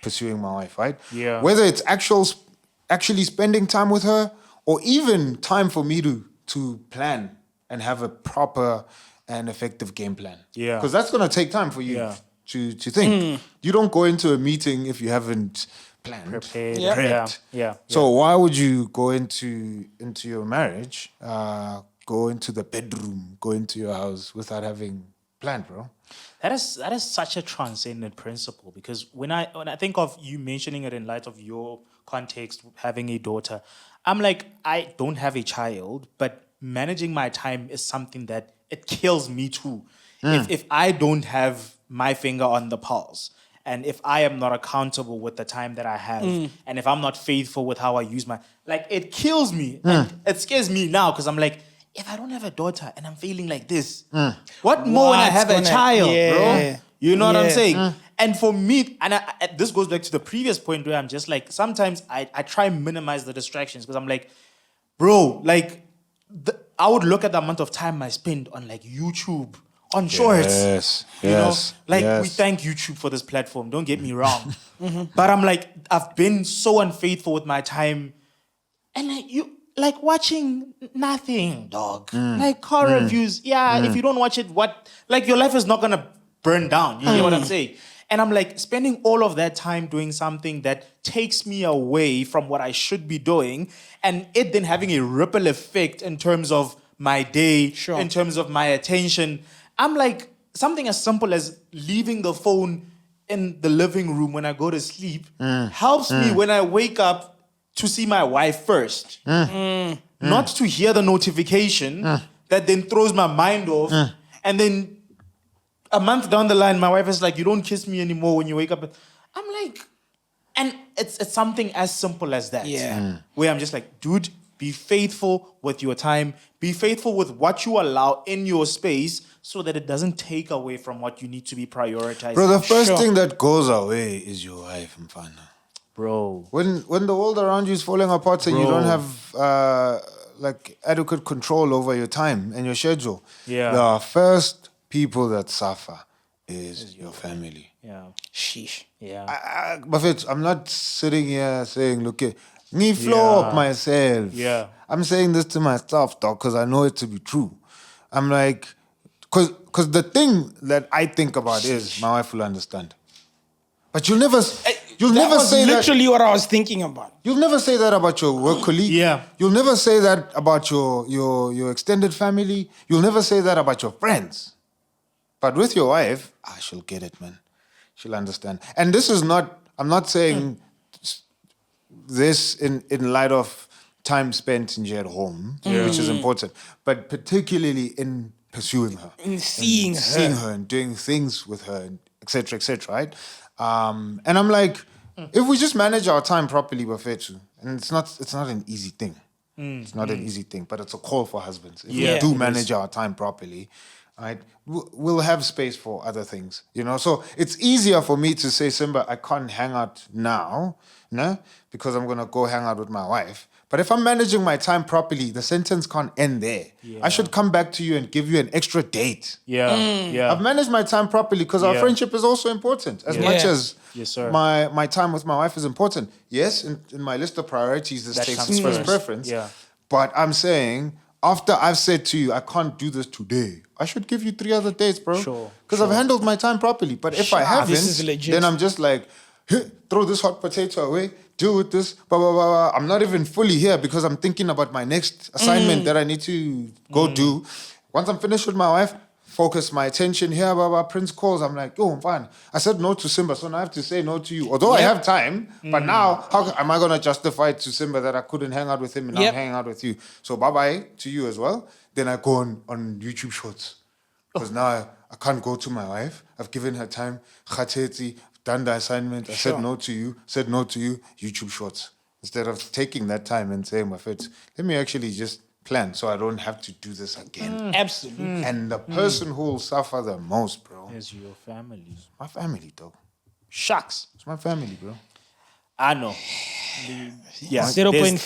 S1: pursuing my wife, right?
S2: Yeah.
S1: Whether it's actually spending time with her or even time for me to plan and have a proper and effective game plan.
S2: Yeah.
S1: Because that's going to take time for you to think. You don't go into a meeting if you haven't planned.
S2: Prepared.
S1: Prepped.
S2: Yeah.
S1: So why would you go into your marriage, go into the bedroom, go into your house without having planned, bro?
S2: That is such a transcendent principle, because when I think of you mentioning it in light of your context, having a daughter, I'm like, I don't have a child, but managing my time is something that it kills me too. If I don't have my finger on the pulse, and if I am not accountable with the time that I have, and if I'm not faithful with how I use it kills me. And it scares me now, because I'm like, if I don't have a daughter and I'm feeling like this, what more when I have a child, bro? You know what I'm saying? And for me, and this goes back to the previous point where I'm just like, sometimes I try and minimize the distractions, because I'm like, bro, I would look at the amount of time I spend on YouTube, on shorts. We thank YouTube for this platform. Don't get me wrong. But I'm like, I've been so unfaithful with my time. And like watching nothing, dog. Like car reviews. Yeah, if you don't watch it, like your life is not gonna burn down. You get what I'm saying? And I'm like spending all of that time doing something that takes me away from what I should be doing, and it then having a ripple effect in terms of my day,
S3: Sure.
S2: in terms of my attention. I'm like, something as simple as leaving the phone in the living room when I go to sleep helps me when I wake up to see my wife first. Not to hear the notification that then throws my mind off. And then a month down the line, my wife is like, you don't kiss me anymore when you wake up. I'm like, and it's something as simple as that.
S3: Yeah.
S2: Where I'm just like, dude, be faithful with your time. Be faithful with what you allow in your space so that it doesn't take away from what you need to be prioritizing.
S1: Bro, the first
S3: Sure.
S1: thing that goes away is your wife, Mfana.
S2: Bro.
S1: When the world around you is falling apart and you
S2: Bro.
S1: don't have like adequate control over your time and your schedule,
S2: Yeah.
S1: the first people that suffer is your family.
S2: Yeah.
S3: Sheesh.
S2: Yeah.
S1: Buffett, I'm not sitting here saying, look, me flow up myself.
S2: Yeah.
S1: I'm saying this to myself, dog, because I know it to be true. I'm like, because the thing that I think about is my wife will understand. But you'll never
S3: That was
S1: say that.
S3: literally what I was thinking about.
S1: You'll never say that about your work colleague.
S2: Yeah.
S1: You'll never say that about your extended family. You'll never say that about your friends. But with your wife, she'll get it, man. She'll understand. And this is not, I'm not saying this in light of time spent in at home, which is important, but particularly in pursuing her.
S3: In seeing her.
S1: And doing things with her, et cetera, right? And I'm like, if we just manage our time properly, Bafetu, and it's not an easy thing. It's not an easy thing, but it's a call for husbands. If
S3: Yeah.
S1: we do manage our time properly, right, we'll have space for other things, you know? So it's easier for me to say, Simba, I can't hang out now, no, because I'm going to go hang out with my wife. But if I'm managing my time properly, the sentence can't end there. I should come back to you and give you an extra date.
S2: Yeah. Yeah.
S1: I've managed my time properly because our
S2: Yeah.
S1: friendship is also important as much
S3: Yeah.
S1: as
S2: Yes, sir.
S1: my time with my wife is important. Yes, in my list of priorities, this
S2: That
S1: takes
S2: comes
S1: first
S2: first.
S1: preference.
S2: Yeah.
S1: But I'm saying, after I've said to you, I can't do this today, I should give you 3 other dates, bro.
S2: Sure,
S1: Because I've handled my time properly. But if I haven't,
S3: This is legit.
S1: then I'm just like, throw this hot potato away, deal with this, blah, blah, blah, blah. I'm not even fully here because I'm thinking about my next assignment that I need to go do. Once I'm finished with my wife, focus my attention here, blah, blah, Prince calls. I'm like, I'm fine. I said no to Simba, so now I have to say no to you. Although I have time, but now, how am I going to justify to Simba that I couldn't hang out with him and now I'm hanging out with you? So bye-bye to you as well. Then I go on YouTube Shorts. Because now I can't go to my wife. I've given her time. Khateti, done the assignment. I said no to you. YouTube Shorts. Instead of taking that time and saying, my friends, let me actually just plan so I don't have to do this again.
S3: Absolutely.
S1: And the person who will suffer the most, bro,
S2: Is your family.
S1: my family, though.
S2: Shucks.
S1: It's my family, bro.
S2: I know. Yeah.
S3: 0.5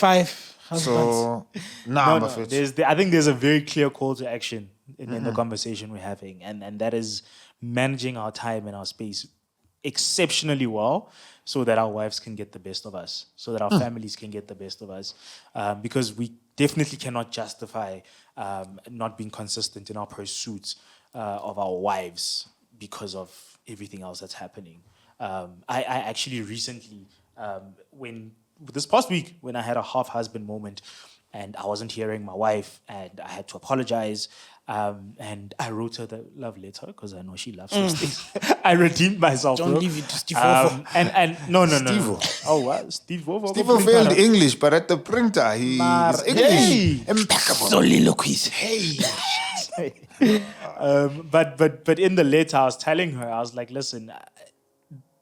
S3: husbands.
S1: So,
S2: No,
S1: my
S2: no.
S1: friends.
S2: I think there's a very clear call to action in the conversation we're having, and that is managing our time and our space exceptionally well, so that our wives can get the best of us, so that our families can get the best of us, because we definitely cannot justify not being consistent in our pursuits of our wives because of everything else that's happening. I actually recently, this past week, when I had a half-husband moment and I wasn't hearing my wife and I had to apologize, and I wrote her the love letter because I know she loves those things. I redeemed myself.
S3: Don't
S2: bro.
S3: leave it to Steve Vovo.
S2: And no.
S1: Steve-o.
S2: Oh, what? Steve Vovo.
S1: Steve failed English, but at the printer, he's
S2: Maar,
S1: English.
S2: hey.
S1: Impeccable.
S3: Soliloquies.
S2: But in the letter, I was telling her, I was like, listen,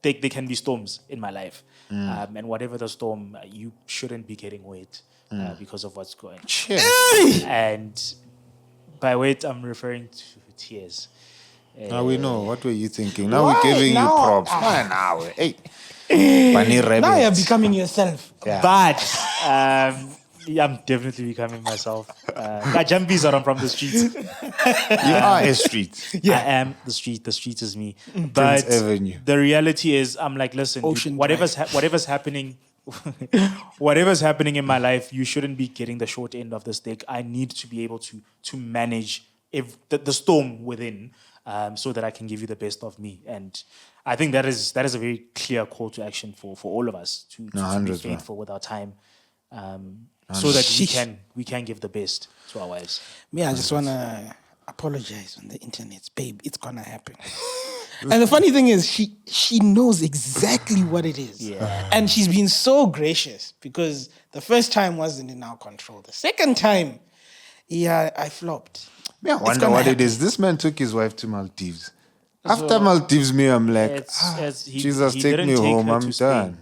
S2: there can be storms in my life. And whatever the storm, you shouldn't be getting wet because of what's going on.
S1: Shit.
S2: And by wet, I'm referring to tears.
S1: Now we know. What were you thinking? Now
S3: Why?
S1: we're giving
S3: Now-
S1: you props. Now, hey. Bunny
S3: Now you're
S1: rabbits.
S3: becoming yourself.
S1: Yeah.
S2: But yeah, I'm definitely becoming myself. Kajambi's are from the streets.
S1: You are a street.
S2: I am the street. The street is me. But
S1: Avenue.
S2: the reality is, I'm like, listen, dude,
S3: Ocean
S2: whatever's happening whatever's happening in my life, you shouldn't be getting the short end of the stick. I need to be able to manage the storm within, so that I can give you the best of me. And I think that is a very clear call to action for all of us to be
S1: 100, bro.
S2: faithful with our time, so that we can give the best to our wives.
S3: Me, I just wanna apologize on the internet, babe. It's gonna happen. And the funny thing is, she knows exactly what it is.
S2: Yeah.
S3: And she's been so gracious because the first time wasn't in our control. The second time, yeah, I flopped.
S1: Me, I wonder
S3: gonna
S1: what it
S3: happen.
S1: is. This man took his wife to Maldives. After Maldives, me, I'm like, Jesus,
S2: he
S1: take
S2: didn't
S1: me
S2: take
S1: home.
S2: her
S1: I'm
S2: to Spain.
S1: done.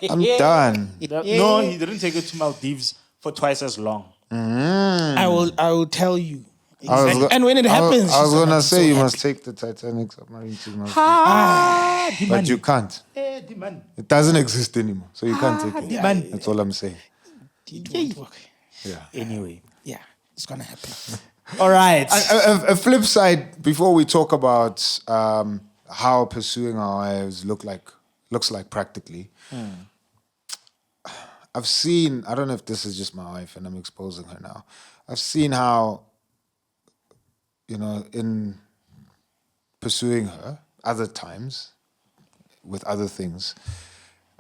S1: I'm done.
S2: No, he didn't take her to Maldives for twice as long.
S3: I will tell you.
S1: I was
S3: Exactly.
S1: go-
S3: And when it happens,
S1: I was
S3: she's gonna
S1: gonna
S3: be
S1: say
S3: so
S1: you
S3: happy.
S1: must take the Titanic submarine to Maldives, but you can't. It doesn't exist anymore, so you can't take it.
S2: man.
S1: That's all I'm saying.
S3: It won't work.
S1: Yeah.
S2: Anyway.
S3: Yeah, it's gonna happen.
S2: All right.
S1: A flip side before we talk about how pursuing our wives looks like practically. I've seen, I don't know if this is just my wife and I'm exposing her now. I've seen how, in pursuing her other times with other things,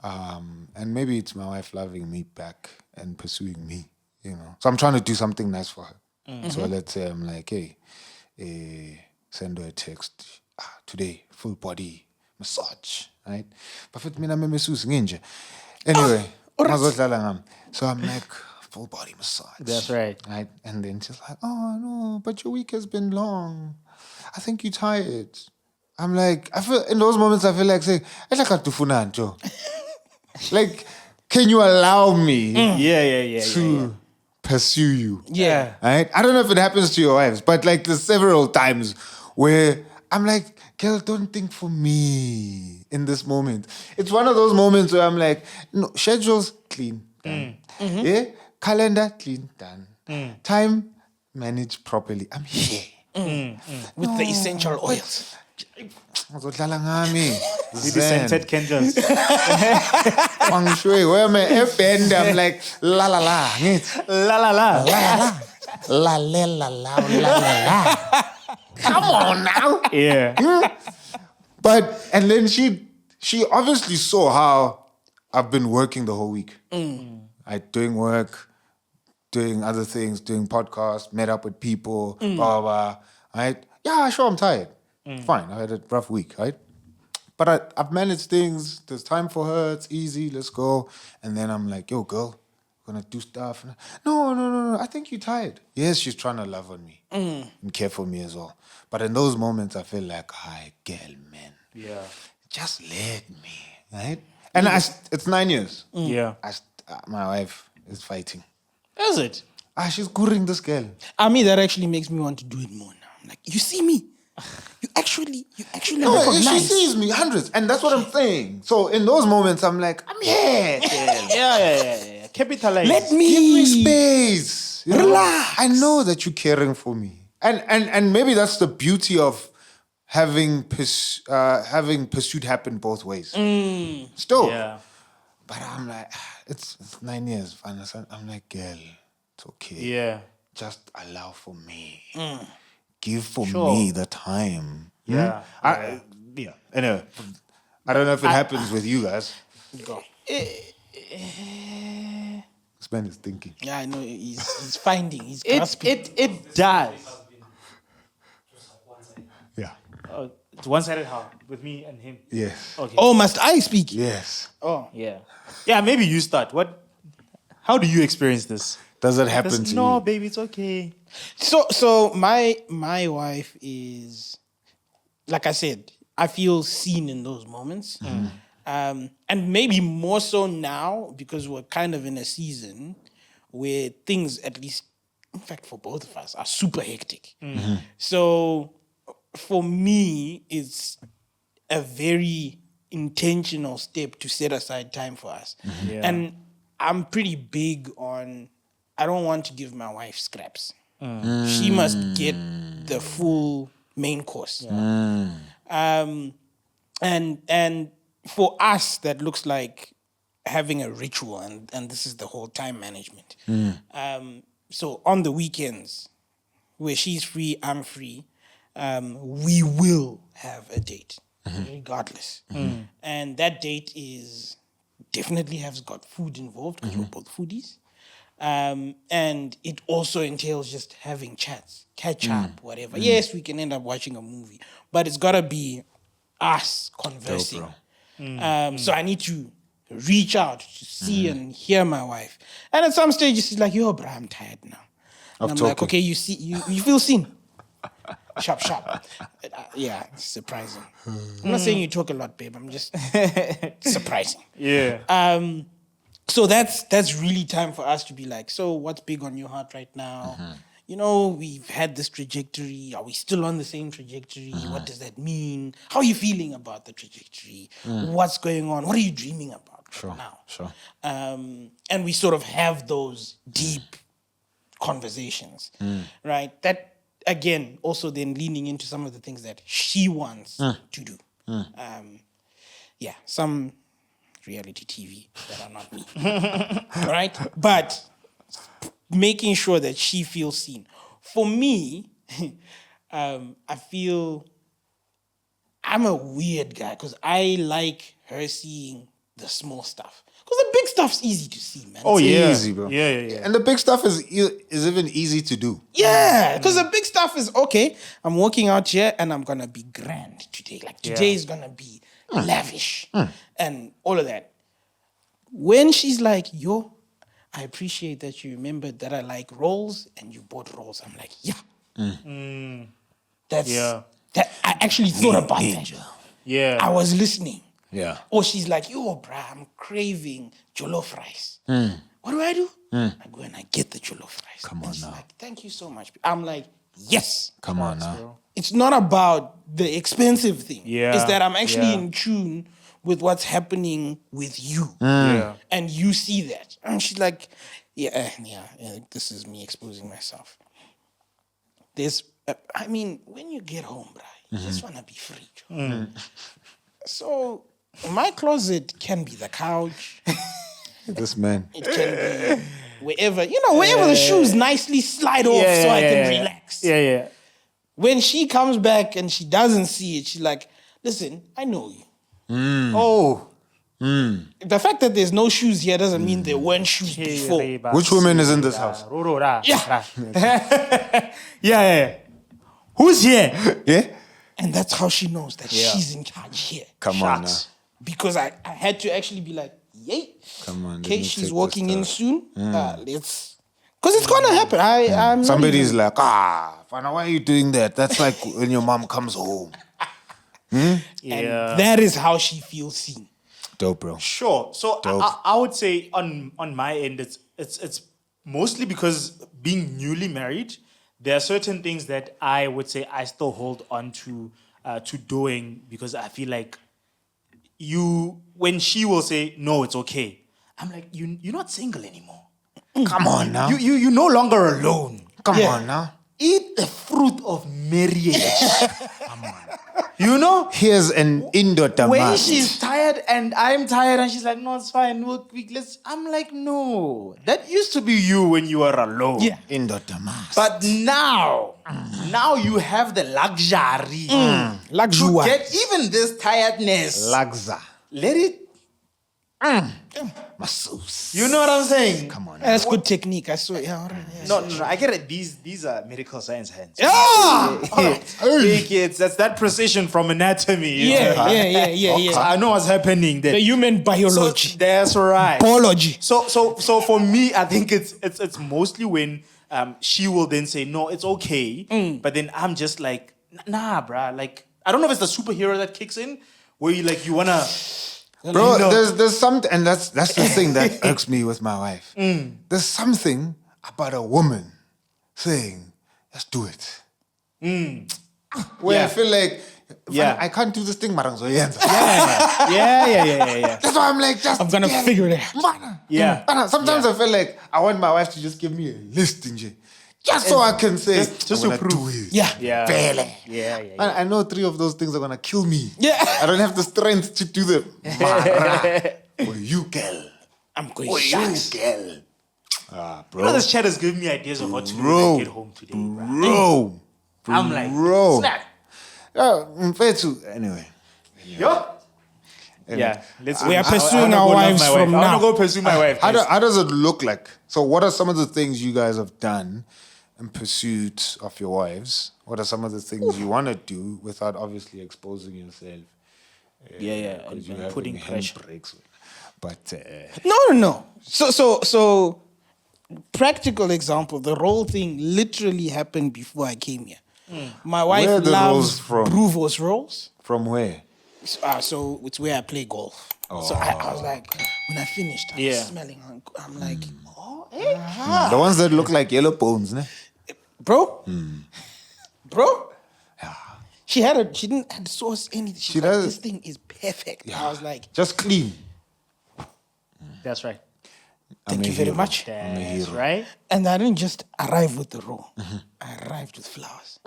S1: and maybe it's my wife loving me back and pursuing me, So I'm trying to do something nice for her. So let's say I'm like, hey, send her a text. Today, full body massage, right? But for me, I'm nginje. Anyway, mazodlala ngami. So I'm like, full body massage.
S2: That's right.
S1: Right? And then she's like, oh no, but your week has been long. I think you're tired. I'm like, I feel in those moments I feel like saying, like, can you allow me to pursue you?
S3: Yeah.
S1: Right? I don't know if it happens to your wives, but like there's several times where I'm like, girl, don't think for me in this moment. It's one of those moments where I'm like, no, schedules clean, done. Yeah? Calendar clean, done. Time managed properly. I'm here.
S3: With the essential oils.
S1: Ngizodlala ngami.
S2: With the scented candles.
S1: Feng shui. Where am I? Bend. I'm like, la la la. Ngithi,
S2: La la la.
S1: La la la la la la. Come on now.
S2: Yeah.
S1: But and then she obviously saw how I've been working the whole week. Doing work, doing other things, doing podcasts, met up with people, blah blah blah. Right? Yeah, sure, I'm tired. Fine, I had a rough week, right? But I've managed things. There's time for her. It's easy. Let's go. And then I'm like, yo, girl, we're gonna do stuff. No. I think you're tired. Yes, she's trying to love on me and care for me as well. But in those moments, I feel like, hi, girl, man.
S2: Yeah.
S1: Just let me, right? And it's 9 years.
S2: Yeah.
S1: My wife is fighting.
S2: Is it?
S1: She's gurring this girl.
S3: That actually makes me want to do it more now. I'm like, you see me? You actually
S1: No, she
S3: recognize.
S1: sees me hundreds, and that's what I'm saying. So in those moments, I'm like, I'm here. girl.
S2: Yeah. Capitalize.
S3: Let me.
S1: Give me space.
S3: Relax.
S1: I know that you're caring for me, and maybe that's the beauty of having pursuit happen both ways. Still,
S2: Yeah.
S1: but I'm like, it's 9 years. I'm like, girl, it's okay.
S2: Yeah.
S1: Just allow for me. Give for
S2: Sure.
S1: me the time.
S2: Yeah.
S1: Yeah. Anyway, I don't know if it happens with you guys.
S3: Go.
S1: This man is thinking.
S3: Yeah, I know. He's finding. He's grasping.
S2: It does.
S1: Yeah.
S2: It's one-sided how? With me and him.
S1: Yes.
S2: Okay.
S3: Oh, must I speak?
S1: Yes.
S3: Oh.
S2: Yeah. Yeah, maybe you start. How do you experience this?
S1: Does it happen to
S2: No,
S1: you?
S2: baby, it's okay.
S3: So my wife is, like I said, I feel seen in those moments. And maybe more so now because we're kind of in a season where things, at least, in fact, for both of us, are super hectic. So for me, it's a very intentional step to set aside time for us.
S2: Yeah.
S3: And I'm pretty big on, I don't want to give my wife scraps. She must get the full main course. And for us, that looks like having a ritual, and this is the whole time management. So on the weekends, where she's free, I'm free, we will have a date, regardless. And that date is definitely has got food involved because we're both foodies. And it also entails just having chats, catch up, whatever. Yes, we can end up watching a movie, but it's gotta be us conversing. So I need to reach out to see and hear my wife. And at some stage, she's like, "Yo, bro, I'm tired now." And I'm like, "Okay, you see, you feel seen." Sharp. Yeah, it's surprising. I'm not saying you talk a lot, babe. I'm just surprising.
S2: Yeah.
S3: So that's really time for us to be like, so what's big on your heart right now? You know, we've had this trajectory. Are we still on the same trajectory? What does that mean? How are you feeling about the trajectory? What's going on? What are you dreaming about now?
S1: Sure.
S3: And we sort of have those deep conversations, right? That, again, also then leaning into some of the things that she wants to do. Yeah, some reality TV that are not me, right? But making sure that she feels seen. For me, I feel I'm a weird guy because I like her seeing the small stuff. Because the big stuff's easy to see, man.
S2: Oh,
S1: It's
S2: yeah.
S1: easy, bro.
S2: Yeah.
S1: And the big stuff is even easy to do.
S3: Yeah, because the big stuff is, okay, I'm walking out here and I'm going to be grand today. Like, today is going to be lavish and all of that. When she's like, "Yo, I appreciate that you remembered that I like rolls and you bought rolls," I'm like, yeah. That's, that I actually thought about that.
S2: Yeah.
S3: I was listening.
S1: Yeah.
S3: Or she's like, "Yo, bruh, I'm craving jollof rice." What do? I go and I get the jollof rice.
S1: Come on
S3: and she's
S1: now.
S3: like, "Thank you so much." I'm like, yes.
S1: Come on now.
S3: It's not about the expensive thing.
S2: Yeah.
S3: It's that I'm actually
S2: Yeah.
S3: in tune with what's happening with you.
S2: Yeah.
S3: And you see that. And she's like, yeah, this is me exposing myself. There's, I mean, when you get home, bruh, you just want to be free. So my closet can be the couch.
S1: This man.
S3: It can be wherever, wherever the shoes nicely slide off so I can relax.
S2: Yeah.
S3: When she comes back and she doesn't see it, she's like, "Listen, I know you."
S2: Oh.
S3: The fact that there's no shoes here doesn't mean there weren't shoes before.
S1: Which woman is in this house?
S3: Yeah.
S2: Who's here?
S1: Yeah?
S3: And that's how she knows that she's in charge here.
S1: Come on now.
S3: Because I had to actually be like, yay.
S1: Come on.
S3: Okay,
S1: let me
S3: she's
S1: take
S3: walking
S1: this
S3: in
S1: stuff.
S3: soon. Let's... Because it's going to happen. I'm not
S1: Somebody's
S3: even-
S1: like, Fana, why are you doing that? That's like when your mom comes home.
S3: And that is how she feels seen.
S1: Dope, bro.
S2: Sure. So I would say on my end, it's mostly because being newly married, there are certain things that I would say I still hold on to doing because I feel like when she will say no, it's okay. I'm like, you're not single anymore.
S1: Come on now.
S2: You're no longer alone.
S1: Come on now.
S2: Eat the fruit of marriage. Come on. You know?
S1: Here's an indoor
S2: When
S1: tomato.
S2: she's tired and I'm tired and she's like, "No, it's fine. I'm like, no. That used to be you when you were alone.
S3: Yeah.
S1: Indoor tomato.
S2: But now you have the luxury to
S3: Luxury.
S2: get even this tiredness.
S1: Lagza.
S2: Let it.
S1: Masseuse.
S2: You know what I'm saying?
S1: Come on.
S3: That's good technique. I saw it. Yeah, all right. Yeah.
S2: No, I get it. These are medical science hands.
S3: Ah!
S2: Big kids. That's that precision from anatomy. you know?
S3: Yeah.
S2: I know what's happening there.
S3: The human
S2: So
S3: biology.
S2: that's right.
S3: Biology.
S2: So for me, I think it's mostly when she will then say no, it's okay, but then I'm just like, nah, bruh. Like I don't know if it's the superhero that kicks in where you wanna.
S1: Bro,
S2: you know-
S1: there's something, and that's the thing that irks me with my wife. There's something about a woman saying, "Let's do it." Where I feel like, I can't do this thing, marang so yeah.
S2: Yeah.
S1: That's why I'm like, just
S3: I'm gonna
S1: get
S3: figure it out.
S1: Man.
S2: Yeah.
S1: Man, sometimes I feel like I want my wife to just give me a list, just so I can say,
S2: just
S1: I'm
S2: to
S1: gonna
S2: prove.
S1: do it.
S3: Yeah.
S1: Barely.
S2: Yeah.
S1: Man, I know 3 of those things are gonna kill me.
S3: Yeah.
S1: I don't have the strength to do them. Mara, for you, girl.
S3: I'm going
S1: Oh,
S3: shucks.
S1: you girl. Ah,
S2: You know,
S1: bro.
S2: this chat has given me ideas of what to do when I get home today. Bro.
S1: Bro.
S2: I'm like,
S1: Bro.
S2: snap.
S1: Anyway.
S2: Yo. Yeah, let's.
S3: We are
S2: I
S3: pursuing
S2: wanna
S3: our
S2: go love
S3: wives
S2: my
S3: from
S2: wife. I
S3: now.
S2: want to go pursue my wife.
S1: How,
S2: guys.
S1: how does it look like? So, what are some of the things you guys have done in pursuit of your wives? What are some of the things you want to do without obviously exposing yourself?
S2: Yeah,
S1: Because
S2: and
S1: you're
S2: putting
S1: having
S2: pressure.
S1: handbrakes. But
S3: No. So practical example, the role thing literally happened before I came here. My wife
S1: Where are the rolls
S3: loves
S1: from?
S3: Bruvo's rolls.
S1: from where?
S3: So it's where I play golf. So I was like, when I finished, I was smelling. I'm like,
S1: The ones that look like yellow bones, ne?
S3: bro, bro. She didn't add sauce anything. She's
S1: She
S3: like,
S1: does-
S3: this thing is perfect. I was like,
S1: Just clean.
S2: That's right.
S3: thank you very much.
S2: That's right.
S3: And I didn't just arrive with the roll. I arrived with flowers.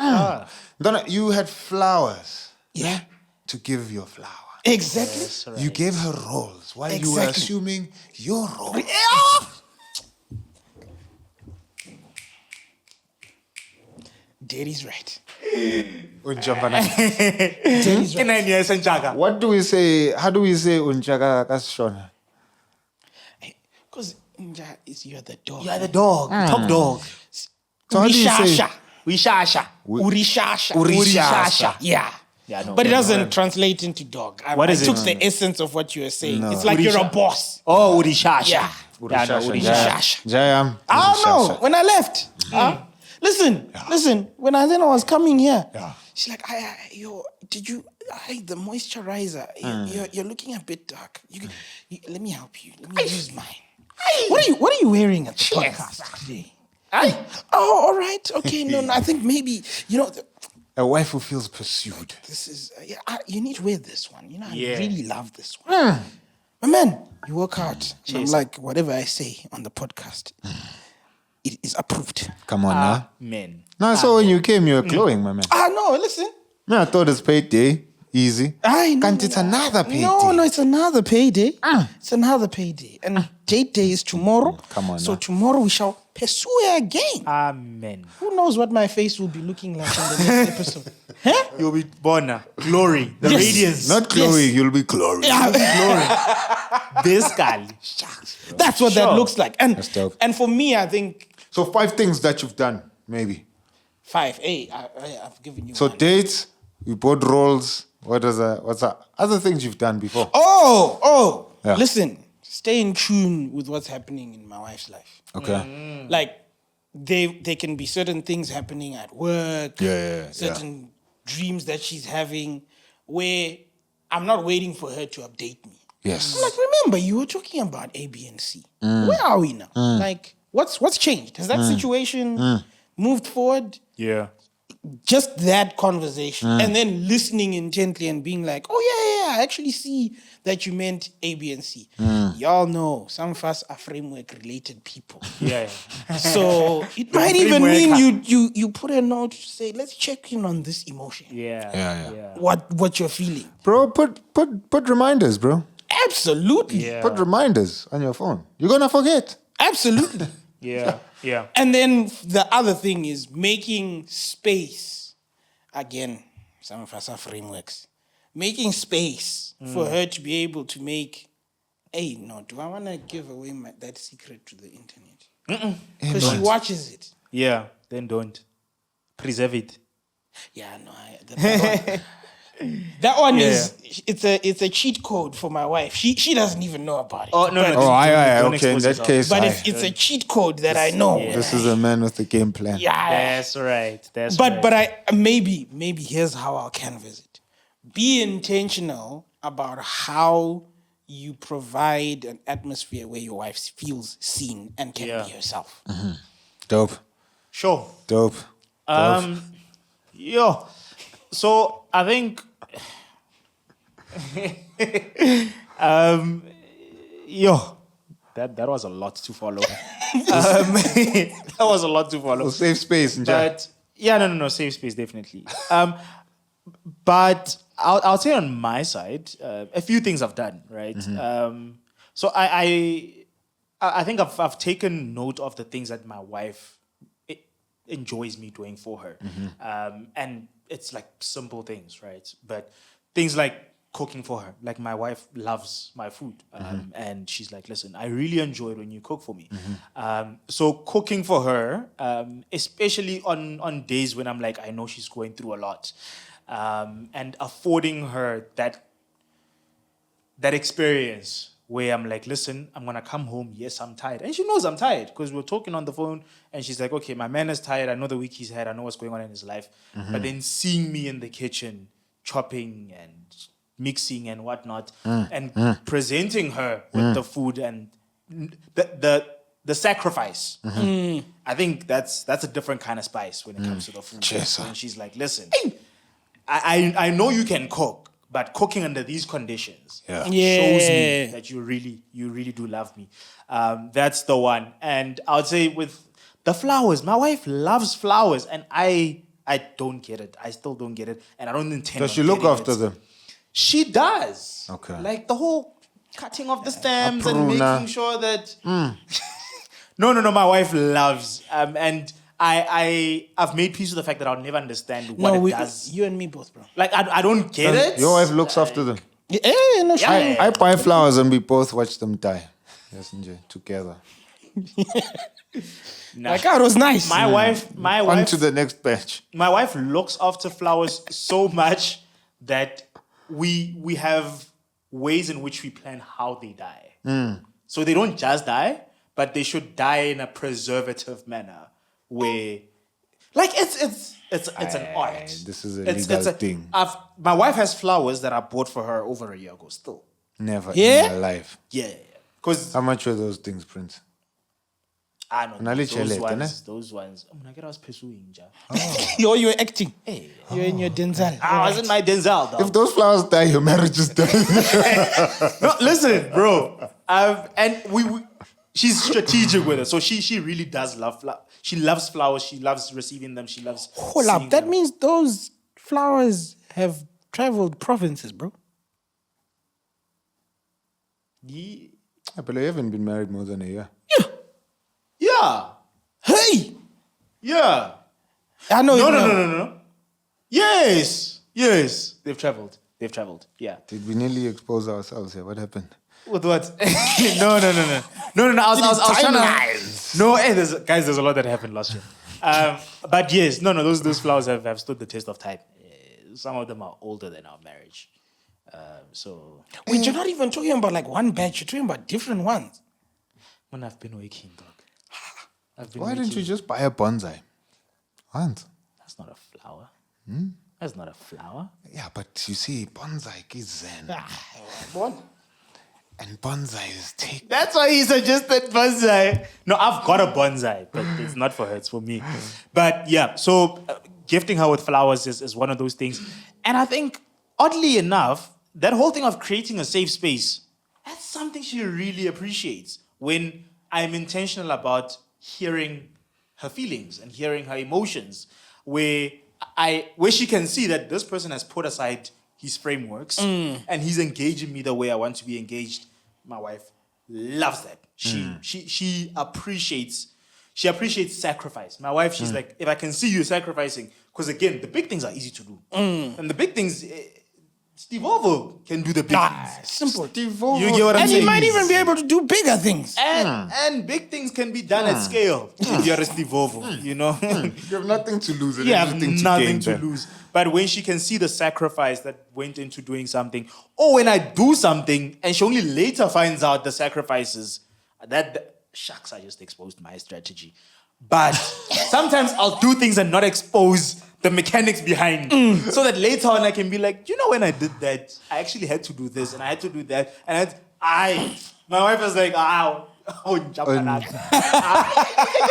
S1: Donna, you had flowers
S3: Yeah,
S1: to give your flower.
S3: exactly.
S2: That's right.
S1: You gave her rolls while you were
S3: Exactly.
S1: assuming your role.
S3: Daddy's right.
S1: Unjambana.
S3: Daddy's
S2: Can
S3: right.
S2: I hear Sanjaga?
S1: What do we say? How do we say unjaga kashona?
S3: Because you're the dog.
S2: You are the dog, top dog.
S1: So how do you say?
S3: Urishasha.
S2: We shasha.
S3: Urishasha.
S2: Urishasha.
S3: Yeah.
S2: Yeah, no,
S3: But it
S2: no,
S3: doesn't translate into dog.
S2: What is
S3: I
S2: it?
S3: took the essence of what you were saying. It's like you're a
S2: Urisha.
S3: boss.
S2: Oh, urishasha.
S3: Yeah.
S2: Yeah, no,
S1: Urishasha,
S2: urishasha.
S1: Jayam.
S3: I don't know. When I left, listen. When I was coming here,
S1: Yeah.
S3: she's like, the moisturizer, you're looking a bit dark. Let me help you. Let me use mine. What are you wearing at the podcast today? Oh, all right. Okay. No, I think maybe,
S1: A wife who feels pursued.
S3: this is, you need to wear this one. I
S2: Yeah.
S3: really love this one. My man, you work hard. And I'm like, whatever I say on the podcast, it is approved.
S1: Come on now.
S2: Men.
S1: No, so when you came, you were glowing, my man.
S3: No, listen.
S1: No, I thought it's payday. Easy.
S3: No,
S1: Can't it's another payday?
S3: No, it's another payday. It's another payday. And date day is tomorrow.
S1: Come on
S3: So
S1: now.
S3: tomorrow we shall pursue her again.
S2: Amen.
S3: Who knows what my face will be looking like in the next episode? Huh?
S2: You'll be born. Glory. The
S3: Yes.
S2: radiance.
S1: Not glowing, you'll be glowing.
S2: This guy.
S3: That's what that
S2: Sure.
S3: looks like.
S1: That's dope.
S3: And for me, I think
S1: So 5 things that you've done, maybe.
S3: 5. Hey, I've given you
S1: So
S3: one.
S1: dates, you bought rolls. What's that? Other things you've done before.
S3: Oh,
S1: Yeah.
S3: listen. Stay in tune with what's happening in my wife's life.
S1: Okay.
S3: Like, there can be certain things happening at work.
S1: Yeah.
S3: Certain dreams that she's having where I'm not waiting for her to update me.
S1: Yes.
S3: I'm like, remember, you were talking about A, B, and C. Where are we now? Like, what's changed? Has that situation moved forward?
S2: Yeah.
S3: Just that conversation, and then listening intently and being like, oh, yeah, I actually see that you meant A, B, and C. Y'all know some of us are framework-related people.
S2: Yeah.
S3: So it might even mean
S2: framework.
S3: you put a note to say, let's check in on this emotion.
S1: Yeah.
S3: What you're feeling.
S1: Bro, put reminders, bro.
S3: Absolutely.
S2: Yeah.
S1: Put reminders on your phone. You're gonna forget.
S3: Absolutely.
S2: Yeah.
S3: And then the other thing is making space. Again, some of us are frameworks. Making space for her to be able to make, hey, no, do I want to give away that secret to the internet? Because she watches it.
S2: Yeah. Then don't. Preserve it.
S3: Yeah, no, that one
S2: Yeah.
S3: is it's a cheat code for my wife. She doesn't even know about it.
S2: Oh, no.
S3: But,
S1: Oh, aye.
S2: Don't
S1: Okay, in
S2: expose
S1: that
S2: yourself.
S1: case,
S3: but
S1: aye.
S3: it's a cheat code that I know.
S1: This is a man with a game plan.
S3: Yeah.
S2: That's right. That's
S3: But
S2: right.
S3: but I maybe here's how I'll canvas it. Be intentional about how you provide an atmosphere where your wife feels seen and can be herself.
S1: Dope.
S2: Sure.
S1: Dope.
S2: Yo. So I think that was a lot to follow. That was a lot to follow.
S1: Oh, safe space.
S2: But no, safe space definitely. But I'll say on my side, a few things I've done, right? So I I think I've taken note of the things that my wife enjoys me doing for her. And it's like simple things, right? But things like cooking for her. Like my wife loves my food. And she's like, listen, I really enjoy it when you cook for me. So cooking for her, especially on days when I'm like, I know she's going through a lot, and affording her that experience where I'm like, listen, I'm going to come home. Yes, I'm tired. And she knows I'm tired because we're talking on the phone and she's like, okay, my man is tired. I know the week he's had. I know what's going on in his life. But then seeing me in the kitchen, chopping and mixing and whatnot, and presenting her with the food and the sacrifice. I think that's a different kind of spice when it comes to the food. And she's like, listen, I know you can cook, but cooking under these conditions shows me that you really do love me. That's the one. And I would say with the flowers, my wife loves flowers, and I don't get it. I still don't get it, and I don't intend.
S1: Does she look after them?
S2: She does.
S1: Okay.
S2: Like the whole cutting off the stems and
S1: Apruna.
S2: making sure that. No. My wife loves, and I've made peace with the fact that I'll never understand what it does.
S3: You and me both, bro.
S2: Like I don't get it.
S1: Your wife looks after them.
S3: Yeah, sure.
S1: I buy flowers and we both watch them die. Yes, Nje, together.
S2: Nah.
S3: Like, it was nice.
S2: My wife.
S1: On to the next batch.
S2: My wife looks after flowers so much that we have ways in which we plan how they die. So they don't just die, but they should die in a preservative manner where, like, it's an art.
S1: This is a legal thing.
S2: My wife has flowers that I bought for her over a year ago. Still,
S1: Never in my life.
S2: yeah. Because
S1: How much were those things, Prince?
S2: I don't know
S1: Nale
S2: those
S1: chelete,
S2: ones. Those ones. I'm like, I was pursuing, ja.
S3: You're acting.
S2: Hey,
S3: You're in your Denzel.
S2: I wasn't my Denzel, though.
S1: If those flowers die, your marriage is done.
S2: No, listen, bro. And she's strategic with it. So she really does love flowers. She loves flowers. She loves receiving them. She loves.
S3: Hold up.
S2: seeing
S3: That
S2: them.
S3: means those flowers have traveled provinces, bro.
S2: Yeah.
S1: But you haven't been married more than a year.
S2: Yeah.
S3: Hey!
S2: Yeah.
S3: I know.
S2: No. Yes. They've traveled. Yeah.
S1: Did we nearly expose ourselves here? What happened?
S2: With what? No. I was trying to. No, hey, there's a lot that happened last year. But yes, those flowers have stood the test of time. Some of them are older than our marriage. So
S3: Wait, you're not even talking about like one batch. You're talking about different ones.
S2: when I've been waking, dog.
S1: Why didn't you just buy a bonsai? Once.
S2: That's not a flower. That's not a flower.
S1: Yeah, but you see, bonsai is zen.
S3: What?
S1: And bonsai is take.
S2: That's why he suggested bonsai. No, I've got a bonsai, but it's not for her, it's for me. But yeah, so gifting her with flowers is one of those things. And I think, oddly enough, that whole thing of creating a safe space, that's something she really appreciates when I'm intentional about hearing her feelings and hearing her emotions, where she can see that this person has put aside his frameworks and he's engaging me the way I want to be engaged. My wife loves that. She appreciates sacrifice. My wife, she's like, if I can see you sacrificing, because again, the big things are easy to do. And the big things, Steve Oval can do the big things.
S3: Simple.
S2: You get what I'm
S3: And
S2: saying?
S3: he might even be able to do bigger things.
S2: And big things can be done at scale if you're a Steve Oval, you know?
S1: You have nothing to lose and
S2: You have
S1: everything to
S2: nothing
S1: gain.
S2: to
S1: then.
S2: lose. But when she can see the sacrifice that went into doing something, or when I do something and she only later finds out the sacrifices, shucks, I just exposed my strategy. But sometimes I'll do things and not expose the mechanics behind, so that later on I can be like, you know, when I did that, I actually had to do this and I had to do that, and my wife was like, oh,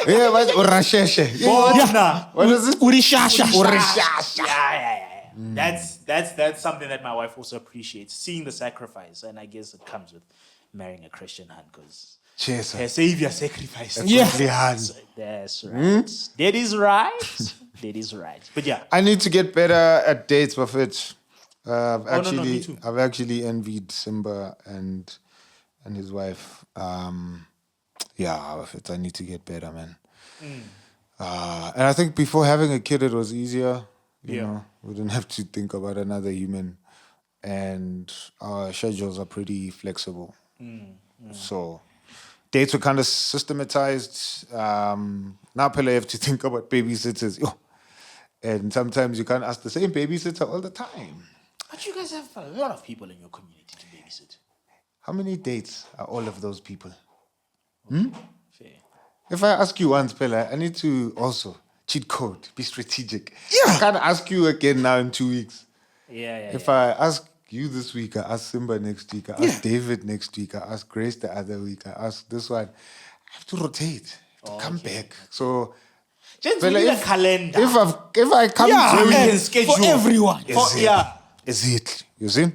S1: Yeah, but urasheshe. What is it?
S3: Urishasha.
S2: Yeah. That's something that my wife also appreciates, seeing the sacrifice, and I guess it comes with marrying a Christian hun, because
S1: Cheers.
S2: her savior sacrificed.
S3: Yeah.
S2: That's right. That is right. That is right. But yeah,
S1: I need to get better at dates, Buffett.
S2: me too.
S1: I've actually envied Simba and his wife. Yeah, I need to get better, man. And I think before having a kid, it was easier. You know, we didn't have to think about another human, and our schedules are pretty flexible. So dates were kind of systematized. Now, Pele, you have to think about babysitters. Yo. And sometimes you can't ask the same babysitter all the time.
S2: But you guys have a lot of people in your community to babysit.
S1: How many dates are all of those people?
S2: Fair.
S1: If I ask you once, Pele, I need to also cheat code, be strategic. Yeah. I can't ask you again now in 2 weeks.
S2: Yeah.
S1: If I ask you this week, I ask Simba next week, I ask David next week, I ask Grace the other week, I ask this one. I have to rotate, to come back. So,
S2: Just
S1: Pele,
S2: we need a calendar.
S1: if I come
S3: Yeah,
S1: to
S2: we
S3: man,
S2: can schedule.
S3: for everyone.
S1: Exactly. You see?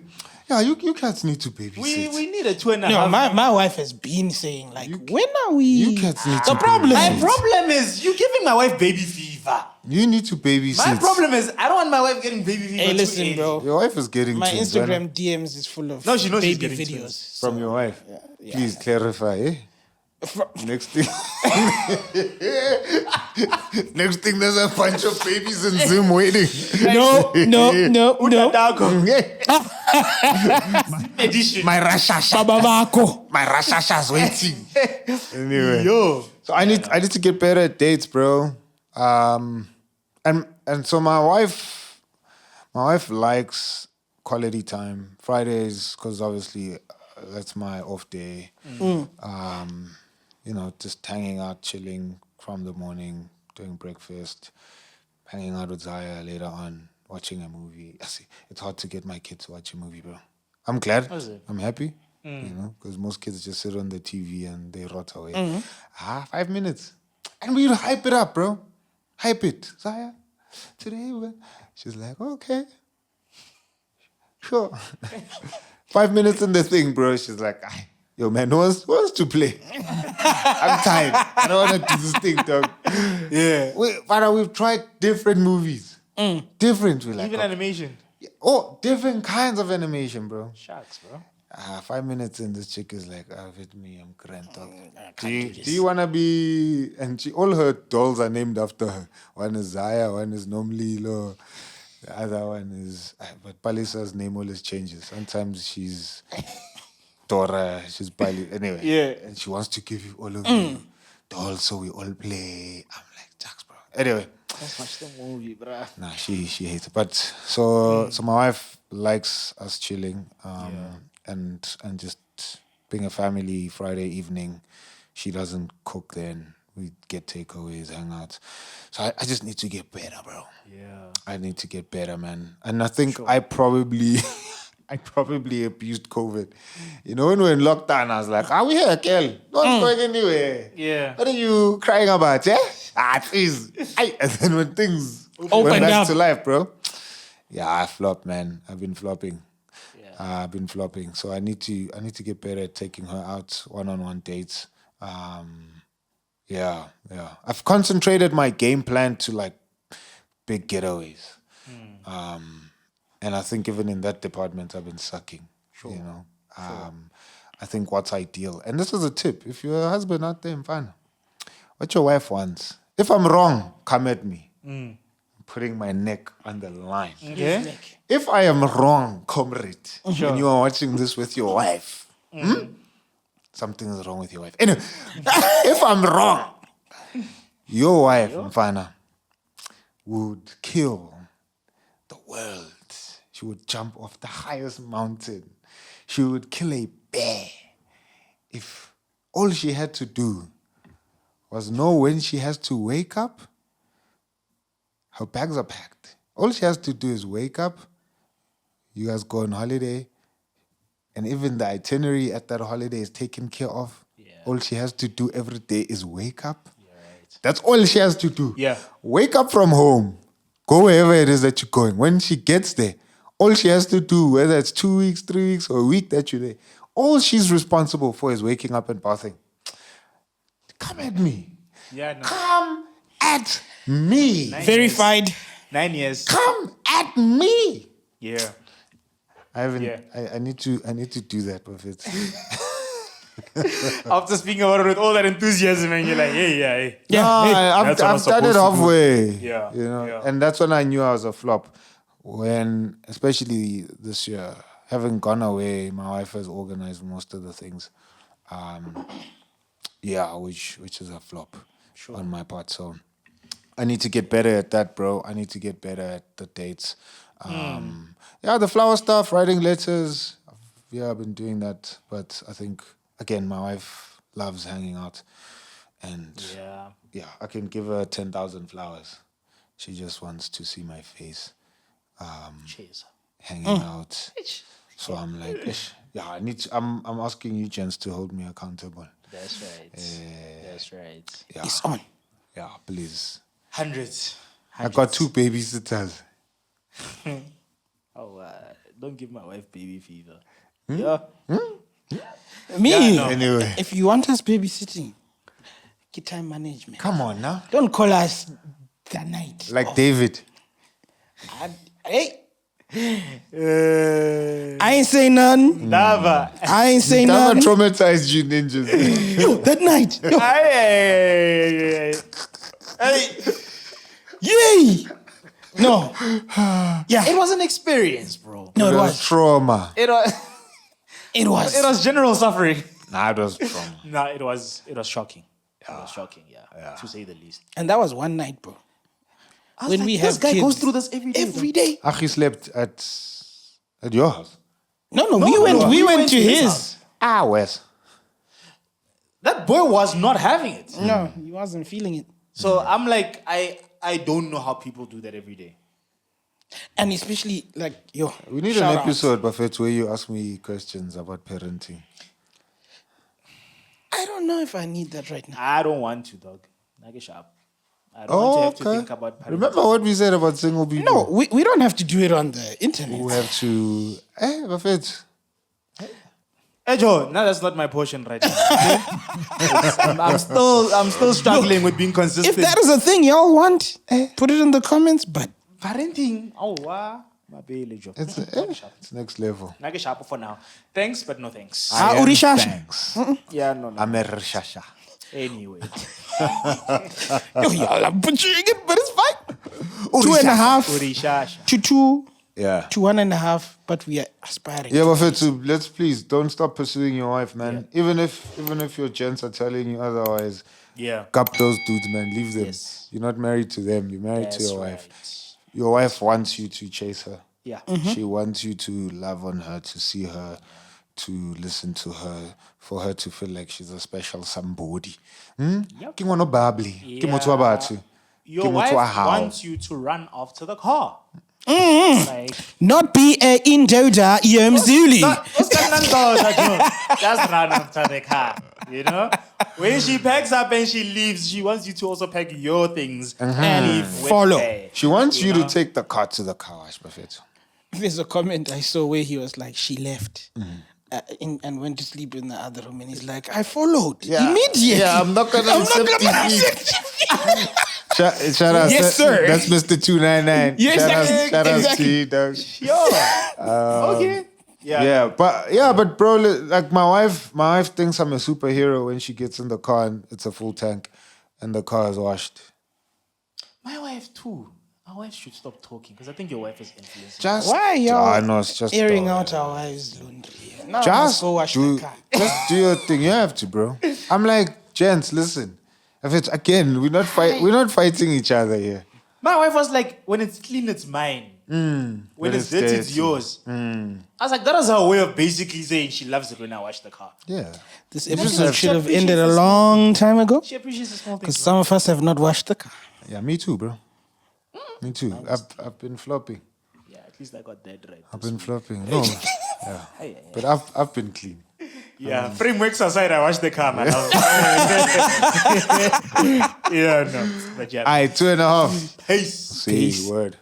S1: Yeah, you cats need to babysit.
S2: We need a 2.5.
S3: No, my wife has been saying, like, when are we?
S1: You cats need
S3: The
S1: to
S3: problem
S2: My
S1: babysit.
S2: problem is you giving my wife baby fever.
S1: You need to babysit.
S2: My problem is I don't want my wife getting baby fever.
S3: Hey,
S2: too
S3: listen,
S2: early.
S3: bro.
S1: Your wife is getting
S3: My
S1: twins,
S3: Instagram
S1: right?
S3: DMs is full of
S2: No, she knows she's
S3: baby
S2: getting
S3: videos.
S2: twins.
S1: From your wife. Please clarify, eh? Next thing. Next thing, there's a bunch of babies in Zoom waiting.
S3: No.
S2: Udadago. Edition.
S1: My rashasha.
S3: Baba Bako.
S1: My rashasha's waiting. Anyway.
S2: Yo.
S1: So I need to get better at dates, bro. And so my wife likes quality time. Fridays, because obviously that's my off day. You know, just hanging out, chilling from the morning, doing breakfast, hanging out with Zaya later on, watching a movie. I see, it's hard to get my kid to watch a movie, bro. I'm glad. I'm happy. You know, because most kids just sit on the TV and they rot away. 5 minutes. And we hype it up, bro. Hype it. Zaya, today she's like, okay. Sure. 5 minutes in the thing, bro. She's like, yo, man, who wants to play? I'm tired. I don't want to do this thing, dog. Yeah. We've tried different movies. Different. We're like,
S2: Even animation.
S1: oh, different kinds of animation, bro.
S2: Sharks, bro.
S1: 5 minutes in, this chick is like, with me, I'm grand, dog. Do you want to be... And all her dolls are named after her. One is Zaya, one is Nomlilo. The other one is... But Palisa's name always changes. Sometimes she's... Dora, she's Pali. Anyway.
S2: Yeah.
S1: And she wants to give you all of you dolls so we all play. I'm like, Jacks, bro. Anyway.
S2: Let's watch the movie, bro.
S1: Nah, she hates it. But so my wife likes us chilling and just being a family Friday evening. She doesn't cook then. We get takeaways, hang out. So I just need to get better, bro.
S2: Yeah.
S1: I need to get better, man. And I think I probably abused COVID. You know, when we were in lockdown, I was like, are we here, Kel? No one's going anywhere.
S2: Yeah.
S1: What are you crying about, yeah? Please. And then when things
S3: Opened
S1: went back
S3: up.
S1: to life, bro. Yeah, I flopped, man. I've been flopping. I've been flopping. So I need to get better at taking her out one-on-one dates. Yeah. I've concentrated my game plan to like big getaways. And I think even in that department, I've been sucking. Sure. You know, I think what's ideal, and this is a tip: if you're a husband out there, fine. What your wife wants. If I'm wrong, come at me. I'm putting my neck on the line.
S2: Yeah.
S1: If I am wrong, comrade, and you are watching this with your wife, something is wrong with your wife. Anyway, if I'm wrong, your wife, Mfana, would kill the world. She would jump off the highest mountain. She would kill a bear. If all she had to do was know when she has to wake up, her bags are packed. All she has to do is wake up, you guys go on holiday, and even the itinerary at that holiday is taken care of. Yeah. All she has to do every day is wake up. Yeah, right. That's all she has to do.
S2: Yeah.
S1: Wake up from home. Go wherever it is that you're going. When she gets there, all she has to do, whether it's 2 weeks, 3 weeks, or a week that you're there, all she's responsible for is waking up and bathing. Come at me.
S2: Yeah, no.
S1: Come at me.
S3: Verified.
S2: 9 years.
S1: Come at me.
S2: Yeah.
S1: I haven't.
S2: Yeah.
S1: I need to do that with it.
S2: After speaking about it with all that enthusiasm, and you're like, hey.
S1: No, I've
S2: That's what I'm
S1: done it
S2: supposed to do.
S1: halfway.
S2: Yeah,
S1: You know,
S2: yeah.
S1: and that's when I knew I was a flop. When, especially this year, having gone away, my wife has organized most of the things. Which is a flop on my part. So I need to get better at that, bro. I need to get better at the dates. The flower stuff, writing letters. Yeah, I've been doing that. But I think, again, my wife loves hanging out. And I can give her 10,000 flowers. She just wants to see my face
S2: Cheers.
S1: hanging out. So I'm like, I need to, I'm asking you gents to hold me accountable.
S2: That's right. That's right.
S1: Yeah.
S3: It's on.
S1: Yeah, please.
S2: Hundreds.
S1: I got 2 babysitters.
S2: Don't give my wife baby fever. Yeah.
S3: Me,
S1: Anyway.
S3: if you want us babysitting, get time management.
S1: Come on now.
S3: Don't call us that night.
S1: Like David.
S3: Hey. I ain't say none.
S2: Never.
S3: I ain't say
S1: Never
S3: none.
S1: traumatized you ninjas.
S3: Yo, that night. Yo,
S2: Hey.
S3: yay. No. Yeah.
S2: It was an experience, bro.
S3: No, it
S1: It was
S3: was.
S1: trauma.
S2: It was.
S3: It was.
S2: It was general suffering.
S1: Nah, it was trauma.
S2: No, it was shocking. It was shocking, to say the least.
S3: And that was one night, bro.
S2: I was
S3: When
S2: like,
S3: we
S2: this
S3: have
S2: guy
S3: kids,
S2: goes through this every day.
S3: every day.
S1: Akhi slept at your house.
S3: No, we went to his.
S2: house.
S1: Wes.
S2: That boy was not having it.
S3: No, he wasn't feeling it.
S2: So I'm like, I don't know how people do that every day.
S3: And especially like, yo.
S1: We need
S3: shout
S1: an
S3: out.
S1: episode, Buffett, where you ask me questions about parenting.
S3: I don't know if I need that right now.
S2: I don't want to, dog. Like a sharp. I don't want to have to think about parenting.
S1: Remember what we said about single people?
S3: No, we don't have to do it on the internet.
S1: Who have to... Buffett.
S2: Hey Joe, no, that's not my portion right now. I'm still struggling with being consistent.
S3: If that is a thing y'all want, put it in the comments. But
S2: parenting, my baby, Joe.
S1: It's next level.
S2: Like a sharp for now. Thanks, but no thanks.
S3: Urishasha.
S1: Thanks.
S2: Yeah, no.
S1: I'm a rashasha.
S2: Anyway,
S3: Yo, y'all are butchering it, but it's fine. 2.5
S2: Urishasha.
S3: to 2
S1: Yeah.
S3: to 1.5, but we are aspiring.
S1: Yeah, Buffett, so let's please don't stop pursuing your wife, man. Even if your gents are telling you otherwise,
S2: Yeah.
S1: cup those dudes, man. Leave them.
S2: Yes.
S1: You're not married to them. You're married to
S2: That's
S1: your
S2: right.
S1: wife. Your wife wants you to chase her.
S2: Yeah.
S1: She wants you to love on her, to see her, to listen to her, for her to feel like she's a special somebody.
S2: Yep.
S1: Ke ngwana o babli, ke motho wa batho,
S2: Your
S1: ke
S2: wife
S1: motho wa hao.
S2: wants you to run off to the car. Like,
S3: Not be a Indoda Yemzuli.
S2: just run after the car. You know? When she packs up and she leaves, she wants you to also pack your things and leave with
S3: Follow.
S2: her.
S1: She wants you
S2: know?
S1: to take the car to the car wash, Buffett.
S3: There's a comment I saw where he was like, she left and went to sleep in the other room. And he's like, I followed immediately.
S1: Yeah, I'm not gonna accept defeat. Shout out.
S3: Yes, sir.
S1: That's Mr. 299.
S3: Yes,
S1: shout out
S3: exactly.
S1: to you, dog.
S2: Okay.
S1: But bro, like my wife thinks I'm a superhero when she gets in the car and it's a full tank and the car is washed.
S2: My wife too. My wife should stop talking because I think your wife is influencing.
S1: Just
S3: Why y'all
S1: no, it's just
S3: airing out our wives' laundry? Now I must
S1: Just
S3: go wash
S1: do,
S3: the car.
S1: just do your thing. You have to, bro. I'm like, gents, listen. If it's again, we're not fighting each other here.
S2: My wife was like, when it's clean, it's mine. When it's dirty, it's yours. I was like, that is her way of basically saying she loves it when I wash the car.
S1: Yeah.
S3: This
S1: just
S3: episode
S1: have-
S3: should have
S2: appreciates
S3: ended a
S2: this.
S3: long time ago
S2: She appreciates the small
S3: because
S2: things.
S3: some of us have not washed the car.
S1: Yeah, me too, bro. Me too. I've been flopping.
S2: Yeah, at least I got that right.
S1: I've been flopping. No. Yeah. But I've been clean.
S2: Yeah, frameworks aside, I wash the car, man. Yeah, no. But yeah.
S1: Aye, 2.5.
S2: Peace.
S1: See, word.